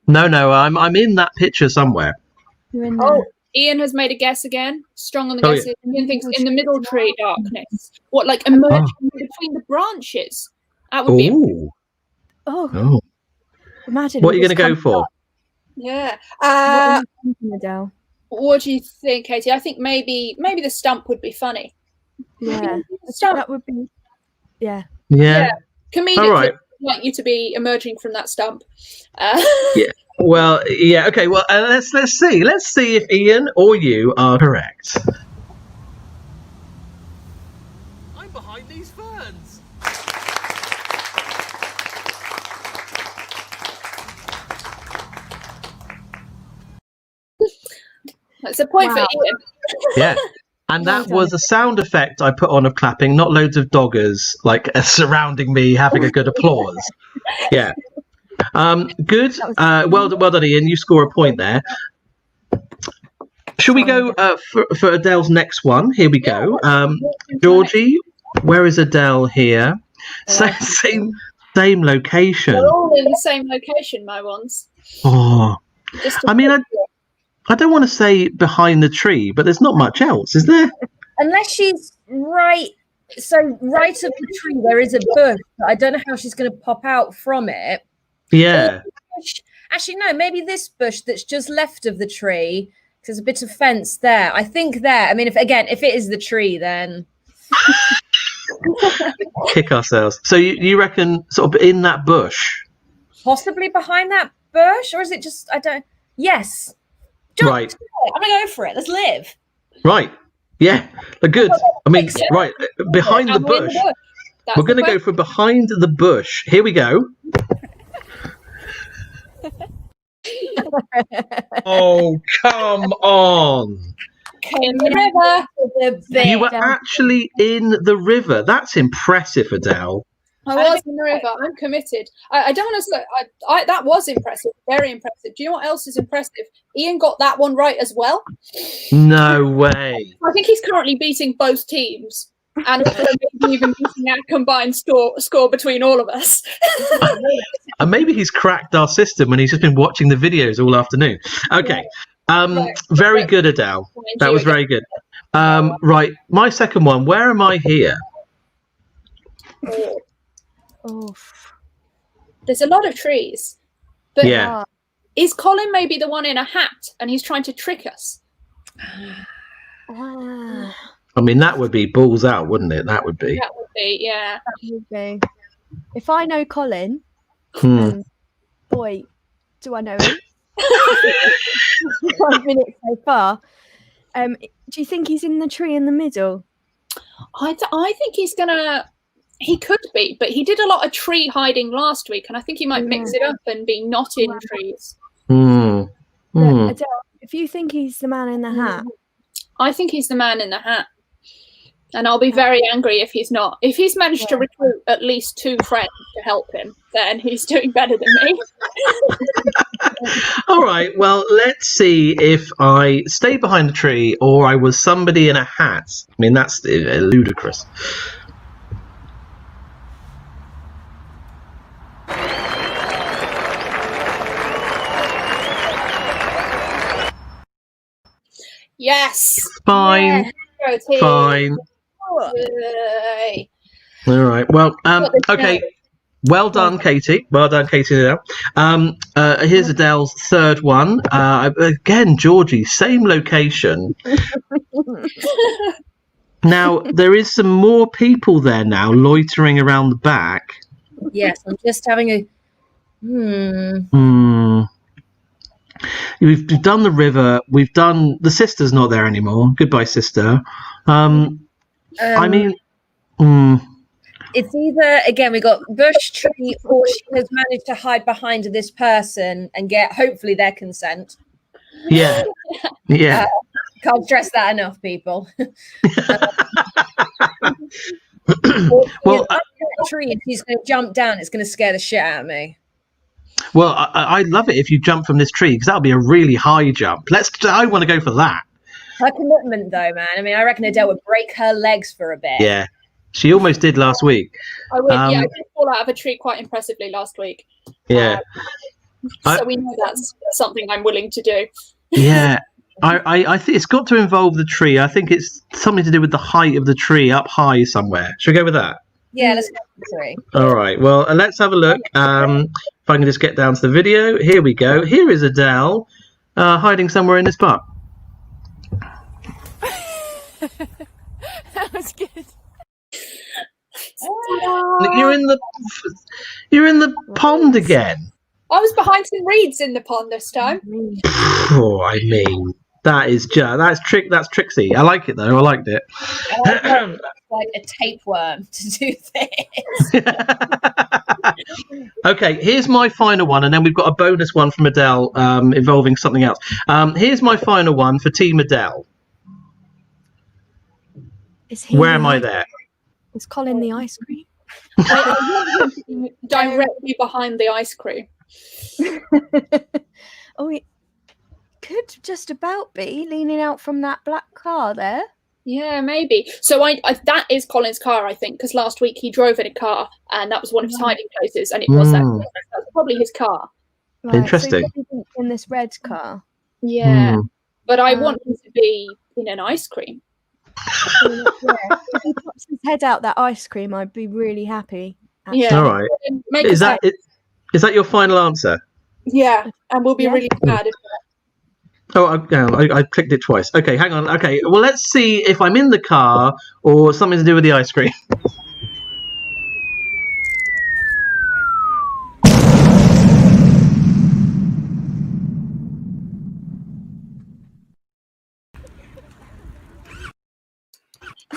Speaker 1: No, I'm in that picture somewhere.
Speaker 4: You're in there.
Speaker 2: Oh, Ian has made a guess again. Strong on the guesses.
Speaker 1: Yeah.
Speaker 2: Ian thinks in the middle tree darkness. What, like emerging between the branches? That would be.
Speaker 4: Oh. Imagine.
Speaker 1: What are you going to go for?
Speaker 2: Yeah.
Speaker 4: What are you thinking, Adele?
Speaker 2: What do you think, Katie? I think maybe the stump would be funny.
Speaker 4: Yeah, that would be. Yeah.
Speaker 2: Comedically,
Speaker 1: All right.
Speaker 2: I'd like you to be emerging from that stump.
Speaker 1: Yeah. Well, yeah. Okay. Well, let's see. Let's see if Ian or you are correct.
Speaker 5: I'm behind these ferns.
Speaker 2: That's a point for Ian.
Speaker 1: Yeah. And that was a sound effect I put on of clapping, not loads of doggers like surrounding me having a good applause. Yeah. Good. Well done, Ian. You score a point there. Should we go for Adele's next one? Here we go. Georgie, where is Adele here? Same location.
Speaker 2: They're all in the same location, my ones.
Speaker 1: Oh, I mean, I don't want to say behind the tree, but there's not much else, is there?
Speaker 3: Unless she's right. So right of the tree, there is a bush, but I don't know how she's going to pop out from it.
Speaker 1: Yeah.
Speaker 3: Actually, no, maybe this bush that's just left of the tree, because there's a bit of fence there. I think there. I mean, if it is the tree, then
Speaker 1: Kick ourselves. So you reckon sort of in that bush?
Speaker 3: Possibly behind that bush, or is it just? I don't. Yes.
Speaker 1: Right.
Speaker 3: I'm gonna go for it. Let's live.
Speaker 1: Right. Yeah. Good. I mean, right behind the bush. We're going to go for behind the bush. Here we go. Oh, come on.
Speaker 2: In the river.
Speaker 1: You were actually in the river. That's impressive, Adele.
Speaker 2: I was in the river. I'm committed. I don't want to say that was impressive. Very impressive. Do you know what else is impressive? Ian got that one right as well.
Speaker 1: No way.
Speaker 2: I think he's currently beating both teams. And maybe even beating our combined score between all of us.
Speaker 1: And maybe he's cracked our system and he's just been watching the videos all afternoon. Okay. Very good, Adele. That was very good. Right. My second one. Where am I here?
Speaker 4: Oh.
Speaker 2: There's a lot of trees. But is Colin maybe the one in a hat and he's trying to trick us?
Speaker 1: I mean, that would be balls out, wouldn't it? That would be.
Speaker 2: That would be, yeah.
Speaker 4: That would be. If I know Colin, boy, do I know him. 5 minutes so far. Do you think he's in the tree in the middle?
Speaker 2: I think he's gonna. He could be, but he did a lot of tree hiding last week, and I think he might mix it up and be not in trees.
Speaker 4: Look, Adele, if you think he's the man in the hat,
Speaker 2: I think he's the man in the hat, and I'll be very angry if he's not. If he's managed to recruit at least 2 friends to help him, then he's doing better than me.
Speaker 1: All right. Well, let's see if I stay behind the tree or I was somebody in a hat. I mean, that's ludicrous.
Speaker 2: Yes.
Speaker 1: Fine.
Speaker 2: Yeah.
Speaker 1: Fine.
Speaker 2: Yay.
Speaker 1: All right. Well, okay. Well done, Katie. Well done, Katie. Now, here's Adele's third one. Again, Georgie, same location. Now, there is some more people there now loitering around the back.
Speaker 3: Yes, I'm just having a.
Speaker 1: We've done the river. We've done the sister's not there anymore. Goodbye, sister. I mean,
Speaker 3: It's either, again, we got bush, tree, or she has managed to hide behind this person and get, hopefully, their consent.
Speaker 1: Yeah. Yeah.
Speaker 3: Can't stress that enough, people.
Speaker 1: Well,
Speaker 3: tree and she's going to jump down. It's going to scare the shit out of me.
Speaker 1: Well, I'd love it if you jump from this tree, because that'll be a really high jump. I want to go for that.
Speaker 3: Her commitment, though, man. I mean, I reckon Adele would break her legs for a bit.
Speaker 1: Yeah, she almost did last week.
Speaker 2: I would. I did fall out of a tree quite impressively last week.
Speaker 1: Yeah.
Speaker 2: So we know that's something I'm willing to do.
Speaker 1: Yeah. I think it's got to involve the tree. I think it's something to do with the height of the tree, up high somewhere. Should we go with that?
Speaker 3: Yeah, let's go with the tree.
Speaker 1: All right. Well, let's have a look. If I can just get down to the video. Here we go. Here is Adele hiding somewhere in this park.
Speaker 7: That was good.
Speaker 1: You're in the pond again.
Speaker 2: I was behind some reeds in the pond this time.
Speaker 1: Oh, I mean, that's tricksy. I like it though. I liked it.
Speaker 3: Like a tapeworm to do this.
Speaker 1: Okay, here's my final one, and then we've got a bonus one from Adele involving something else. Here's my final one for Team Adele. Where am I there?
Speaker 4: Is Colin the ice cream?
Speaker 2: Directly behind the ice cream.
Speaker 4: Oh, it could just about be leaning out from that black car there.
Speaker 2: Yeah, maybe. So I that is Colin's car, I think, because last week he drove in a car, and that was one of his hiding places, and it was that. That's probably his car.
Speaker 4: Right,
Speaker 1: interesting.
Speaker 4: So in this red car.
Speaker 2: Yeah, but I want him to be in an ice cream.
Speaker 4: Yeah. If he pops his head out that ice cream, I'd be really happy. Actually.
Speaker 2: Yeah.
Speaker 1: All right. Is that your final answer?
Speaker 2: Yeah, and we'll be really sad if
Speaker 1: Oh, I clicked it twice. Okay, hang on. Okay, well, let's see if I'm in the car or something to do with the ice cream.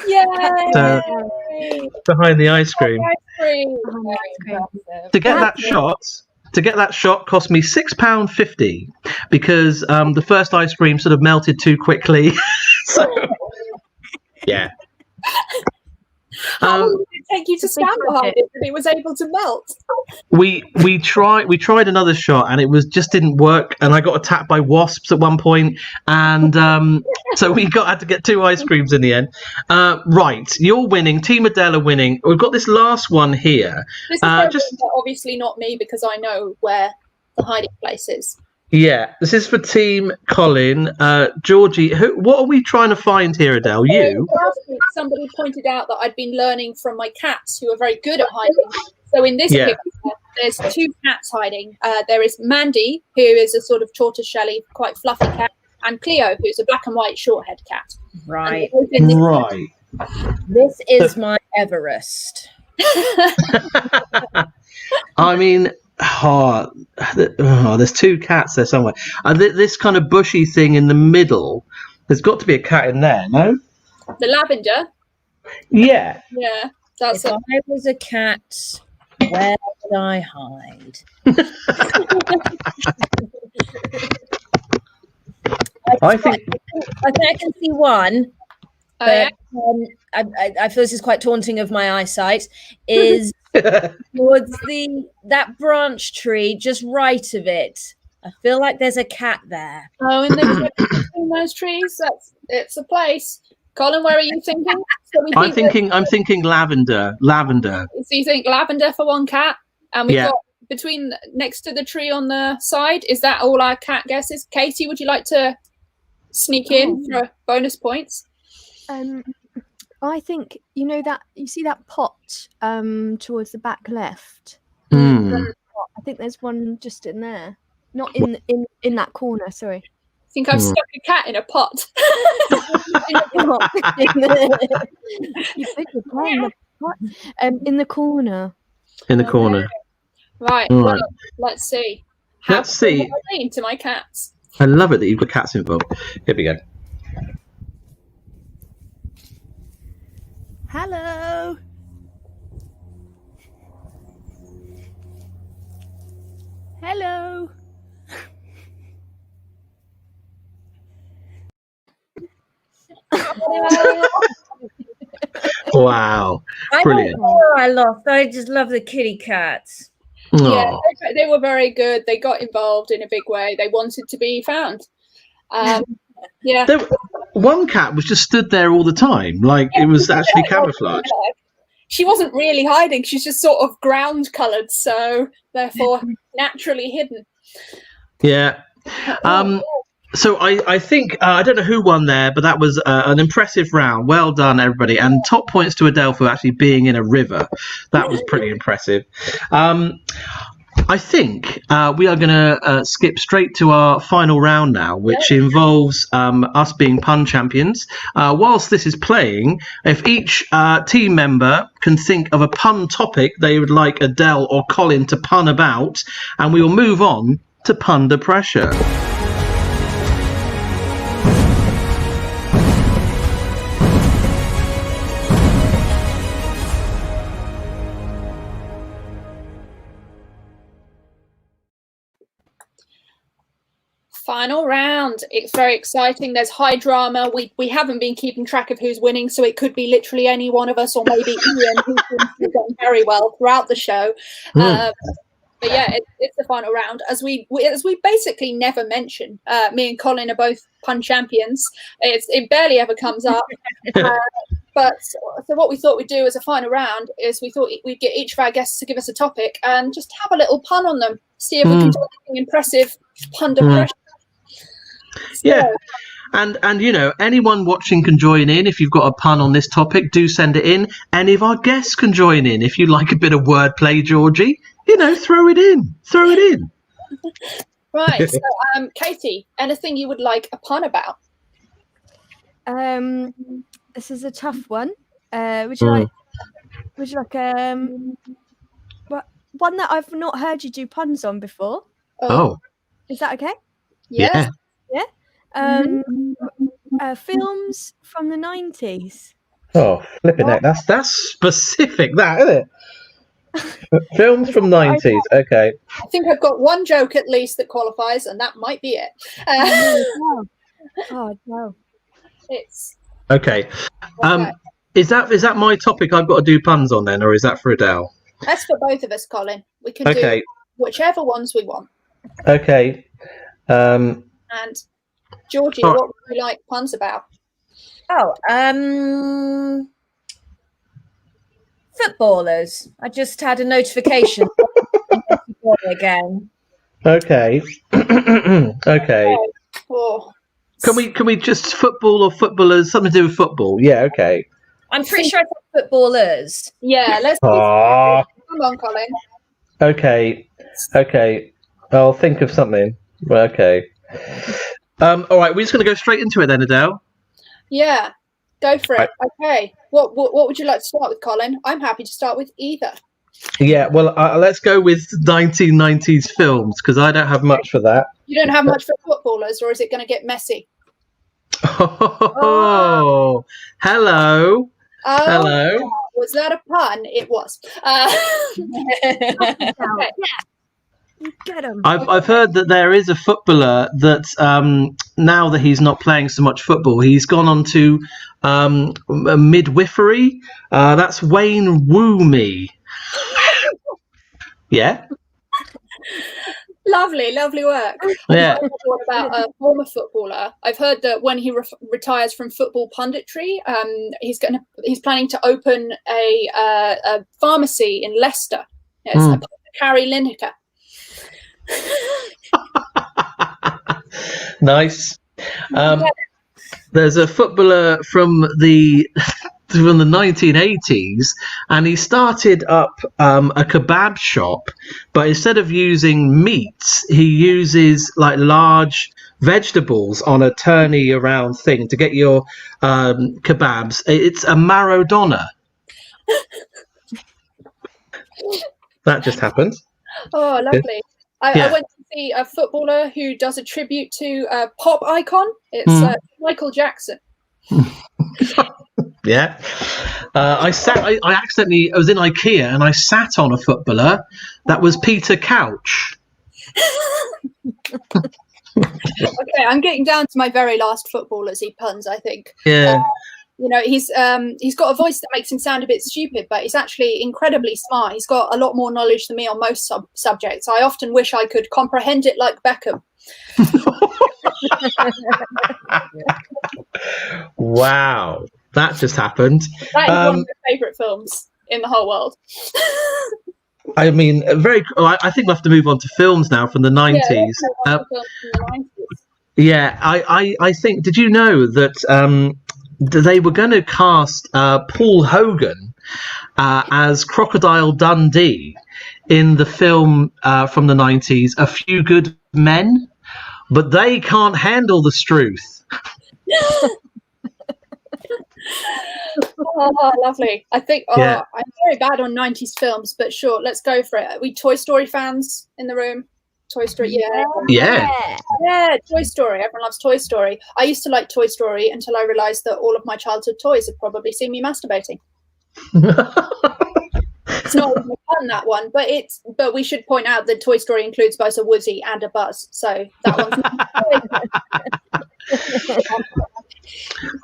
Speaker 2: yeah.
Speaker 1: Behind the ice cream. To get that shot cost me £6.50 because the first ice cream sort of melted too quickly. So, yeah.
Speaker 2: How long did it take you to stand behind it that it was able to melt?
Speaker 1: We tried another shot and it just didn't work, and I got attacked by wasps at one point, and so we had to get 2 ice creams in the end. Right, you're winning. Team Adele are winning. We've got this last one here.
Speaker 2: This is obviously not me because I know where the hiding place is.
Speaker 1: Yeah, this is for Team Colin. Georgie, what are we trying to find here, Adele? You?
Speaker 2: Last week, somebody pointed out that I'd been learning from my cats, who are very good at hiding. So in this picture, there's 2 cats hiding. There is Mandy, who is a sort of tortoise-shelly, quite fluffy cat, and Cleo, who's a black and white short-haired cat.
Speaker 3: Right.
Speaker 1: Right.
Speaker 3: This is my Everest.
Speaker 1: I mean... there's 2 cats there somewhere. This kind of bushy thing in the middle, there's got to be a cat in there, no?
Speaker 2: The lavender?
Speaker 1: Yeah.
Speaker 2: Yeah. That's
Speaker 3: if I was a cat, where would I hide? I think I can see one, but I feel this is quite taunting of my eyesight, is towards that branch tree, just right of it. I feel like there's a cat there.
Speaker 2: Oh, and then between those trees, it's a place. Colin, where are you thinking?
Speaker 1: I'm thinking lavender. So
Speaker 2: you think lavender for 1 cat, and we've got between next to the tree on the side. Is that all our cat guesses? Katie, would you like to sneak in for bonus points?
Speaker 4: I think that you see that pot towards the back left.
Speaker 1: Mm.
Speaker 4: I think there's one just in there, not in that corner. Sorry.
Speaker 2: I think I've stuck a cat in a pot.
Speaker 4: In the corner.
Speaker 1: In the corner.
Speaker 2: Right. Well, let's see.
Speaker 1: Let's see.
Speaker 2: To my cats.
Speaker 1: I love it that you've got cats involved. Here we go.
Speaker 8: Hello.
Speaker 7: Hello.
Speaker 1: Wow. Brilliant.
Speaker 3: I lost. I just love the kitty cats.
Speaker 2: Yeah, they were very good. They got involved in a big way. They wanted to be found. Yeah.
Speaker 1: One cat was just stood there all the time, like it was actually camouflaged.
Speaker 2: She wasn't really hiding. She's just sort of ground coloured, so therefore naturally hidden.
Speaker 1: Yeah. So I think, I don't know who won there, but that was an impressive round. Well done, everybody. And top points to Adele for actually being in a river. That was pretty impressive. I think we are going to skip straight to our final round now, which involves us being pun champions. Whilst this is playing, if each team member can think of a pun topic they would like Adele or Colin to pun about, and we will move on to Pun Under Pressure.
Speaker 2: Final round. It's very exciting. There's high drama. We haven't been keeping track of who's winning, so it could be literally any one of us, or maybe Ian, who's done very well throughout the show. But yeah, it's the final round. As we basically never mention, me and Colin are both pun champions. It barely ever comes up. But so what we thought we'd do as a final round is we thought we'd get each of our guests to give us a topic and just have a little pun on them. See if we can do anything impressive. Pun under pressure.
Speaker 1: Yeah, and you know, anyone watching can join in. If you've got a pun on this topic, do send it in. Any of our guests can join in. If you like a bit of wordplay, Georgie, you know, throw it in.
Speaker 2: Right. So, Katie, anything you would like a pun about?
Speaker 4: This is a tough one. Would you like one that I've not heard you do puns on before?
Speaker 1: Oh.
Speaker 4: Is that okay?
Speaker 2: Yes.
Speaker 4: Yeah. Films from the 90s.
Speaker 1: Oh, flipping heck. That's specific, that, isn't it? Films from 90s. Okay.
Speaker 2: I think I've got one joke at least that qualifies, and that might be it.
Speaker 4: Oh no.
Speaker 2: It's
Speaker 1: okay. Is that my topic I've got to do puns on then, or is that for Adele?
Speaker 2: That's for both of us, Colin. We can do whichever ones we want.
Speaker 1: Okay.
Speaker 2: And Georgie, what would you like puns about?
Speaker 3: Footballers. I just had a notification again.
Speaker 1: Okay. Okay.
Speaker 2: Oh.
Speaker 1: Can we just football or footballers? Something to do with football? Yeah. Okay.
Speaker 3: I'm pretty sure I said footballers.
Speaker 2: Yeah. Let's. Come on, Colin.
Speaker 1: Okay. I'll think of something. Okay. All right. We're just going to go straight into it then, Adele.
Speaker 2: Yeah. Go for it. Okay. What would you like to start with, Colin? I'm happy to start with either.
Speaker 1: Yeah. Well, let's go with 1990s films because I don't have much for that.
Speaker 2: You don't have much for footballers, or is it going to get messy?
Speaker 1: Oh, hello. Hello.
Speaker 2: Was that a pun? It was. Okay.
Speaker 4: Get him.
Speaker 1: I've heard that there is a footballer that now that he's not playing so much football, he's gone on to midwifery. That's Wayne Woomey. Yeah.
Speaker 2: Lovely work.
Speaker 1: Yeah.
Speaker 2: What about a former footballer? I've heard that when he retires from football punditry, he's planning to open a pharmacy in Leicester. Yes, Carrie Lineker. Nice.
Speaker 1: There's a footballer from the 1980s, and he started up a kebab shop, but instead of using meats, he uses like large vegetables on a turny around thing to get your kebabs. It's a Maradona. That just happened.
Speaker 2: Oh, lovely. I went to see a footballer who does a tribute to a pop icon. It's Michael Jackson.
Speaker 1: Yeah. I was in IKEA and I sat on a footballer that was Peter Couch.
Speaker 2: Okay, I'm getting down to my very last footballers he puns, I think.
Speaker 1: Yeah.
Speaker 2: You know, he's got a voice that makes him sound a bit stupid, but he's actually incredibly smart. He's got a lot more knowledge than me on most subjects. I often wish I could comprehend it like Beckham.
Speaker 1: Wow, that just happened.
Speaker 2: That is one of my favourite films in the whole world.
Speaker 1: I mean, I think we'll have to move on to films now from the 90s. Yeah, I think, did you know that they were going to cast Paul Hogan as Crocodile Dundee in the film from the 90s, A Few Good Men, but they can't handle the truth.
Speaker 2: Oh, lovely. I think I'm very bad on 90s films, but sure, let's go for it. Are we Toy Story fans in the room? Toy Story, yeah, Toy Story. Everyone loves Toy Story. I used to like Toy Story until I realised that all of my childhood toys had probably seen me masturbating. It's not even fun, that one, but we should point out that Toy Story includes both a Woody and a Buzz, so that one's not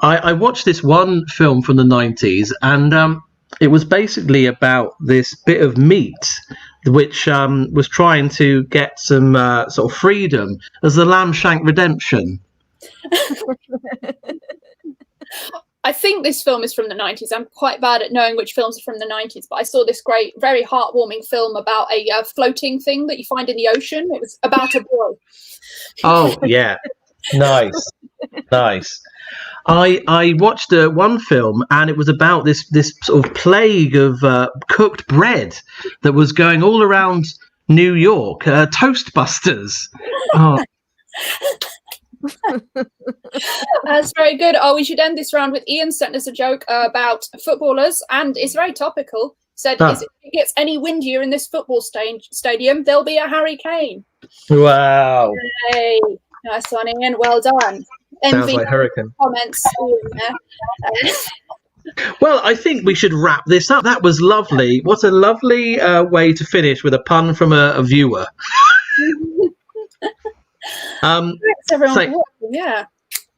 Speaker 1: I watched this one film from the 90s, and it was basically about this bit of meat which was trying to get some sort of freedom as the Lamb Shank Redemption.
Speaker 2: I think this film is from the 90s. I'm quite bad at knowing which films are from the 90s, but I saw this great, very heartwarming film about a floating thing that you find in the ocean. It was about a boy.
Speaker 1: Oh, yeah. Nice. I watched one film, and it was about this sort of plague of cooked bread that was going all around New York. Toastbusters. Oh.
Speaker 2: That's very good. Oh, we should end this round with Ian sent us a joke about footballers, and it's very topical. Said, if it gets any windier in this football stadium, there'll be a hurricane.
Speaker 1: Wow.
Speaker 2: Yay. Nice one, Ian. Well done.
Speaker 1: Sounds like hurricane.
Speaker 2: Comments.
Speaker 1: Well, I think we should wrap this up. That was lovely. What a lovely way to finish with a pun from a viewer.
Speaker 2: Thanks everyone for watching.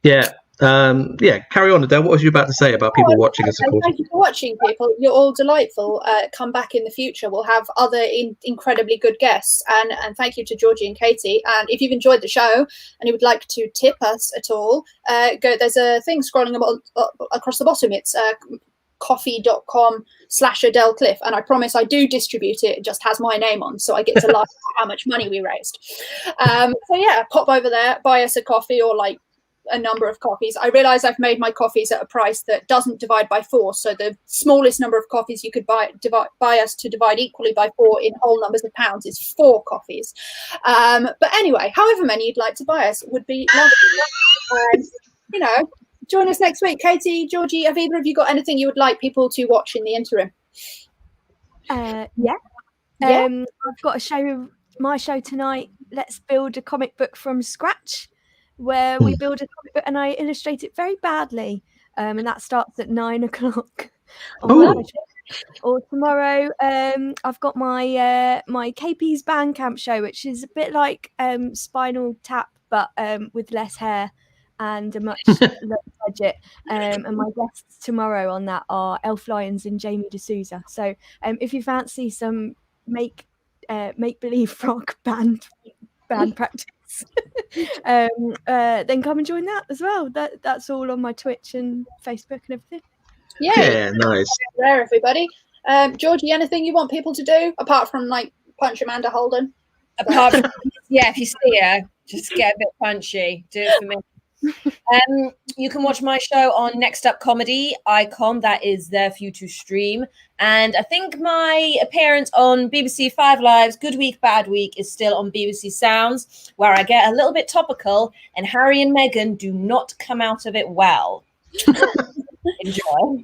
Speaker 1: Yeah. Carry on, Adele. What was you about to say about people watching us?
Speaker 2: Thank you for watching, people. You're all delightful. Come back in the future. We'll have other incredibly good guests. And thank you to Georgie and Katie. And if you've enjoyed the show and you would like to tip us at all, there's a thing scrolling across the bottom. It's coffee.com/Adele Cliff, and I promise I do distribute it. It just has my name on, so I get to laugh at how much money we raised. Pop over there, buy us a coffee, or like a number of coffees. I realize I've made my coffees at a price that doesn't divide by 4, so the smallest number of coffees you could buy us to divide equally by 4 in whole numbers of pounds is 4 coffees. But anyway, however many you'd like to buy us would be lovely. And join us next week. Katie, Georgie, have either of you got anything you would like people to watch in the interim?
Speaker 4: I've got my show tonight, Let's Build a Comic Book from Scratch, where we build a comic book and I illustrate it very badly. And that starts at 9:00 on Friday. Or tomorrow, I've got my my KP's Bandcamp show, which is a bit like Spinal Tap, but with less hair and a much lower budget. And my guests tomorrow on that are Elf Lions and Jamie D'Souza. So if you fancy some make believe rock band practice, then come and join that as well. That's all on my Twitch and Facebook and everything.
Speaker 1: Yeah, nice.
Speaker 2: There, everybody. Georgie, anything you want people to do apart from like punch Amanda Holden?
Speaker 3: Apart from, if you see her, just get a bit punchy. Do it for me. You can watch my show on Next Up Comedy Icon. That is there for you to stream. And I think my appearance on BBC 5 Live's Good Week, Bad Week is still on BBC Sounds, where I get a little bit topical and Harry and Meghan do not come out of it well. Enjoy.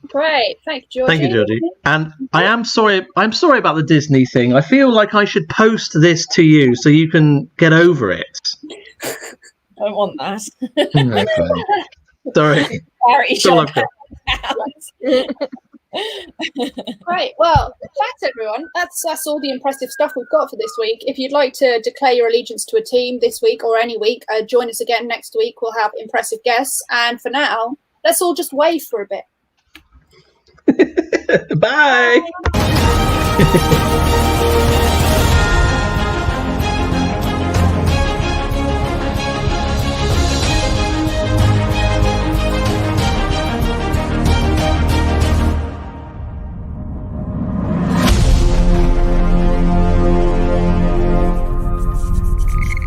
Speaker 2: Great. Thank you, Georgie.
Speaker 1: Thank you, Georgie. And I'm sorry about the Disney thing. I feel like I should post this to you so you can get over it.
Speaker 3: I don't want that.
Speaker 1: Okay. Sorry.
Speaker 3: Harry, shut up.
Speaker 2: Great. Well, thanks everyone. That's all the impressive stuff we've got for this week. If you'd like to declare your allegiance to a team this week or any week, join us again next week. We'll have impressive guests. And for now, let's all just wave for a bit.
Speaker 1: Bye.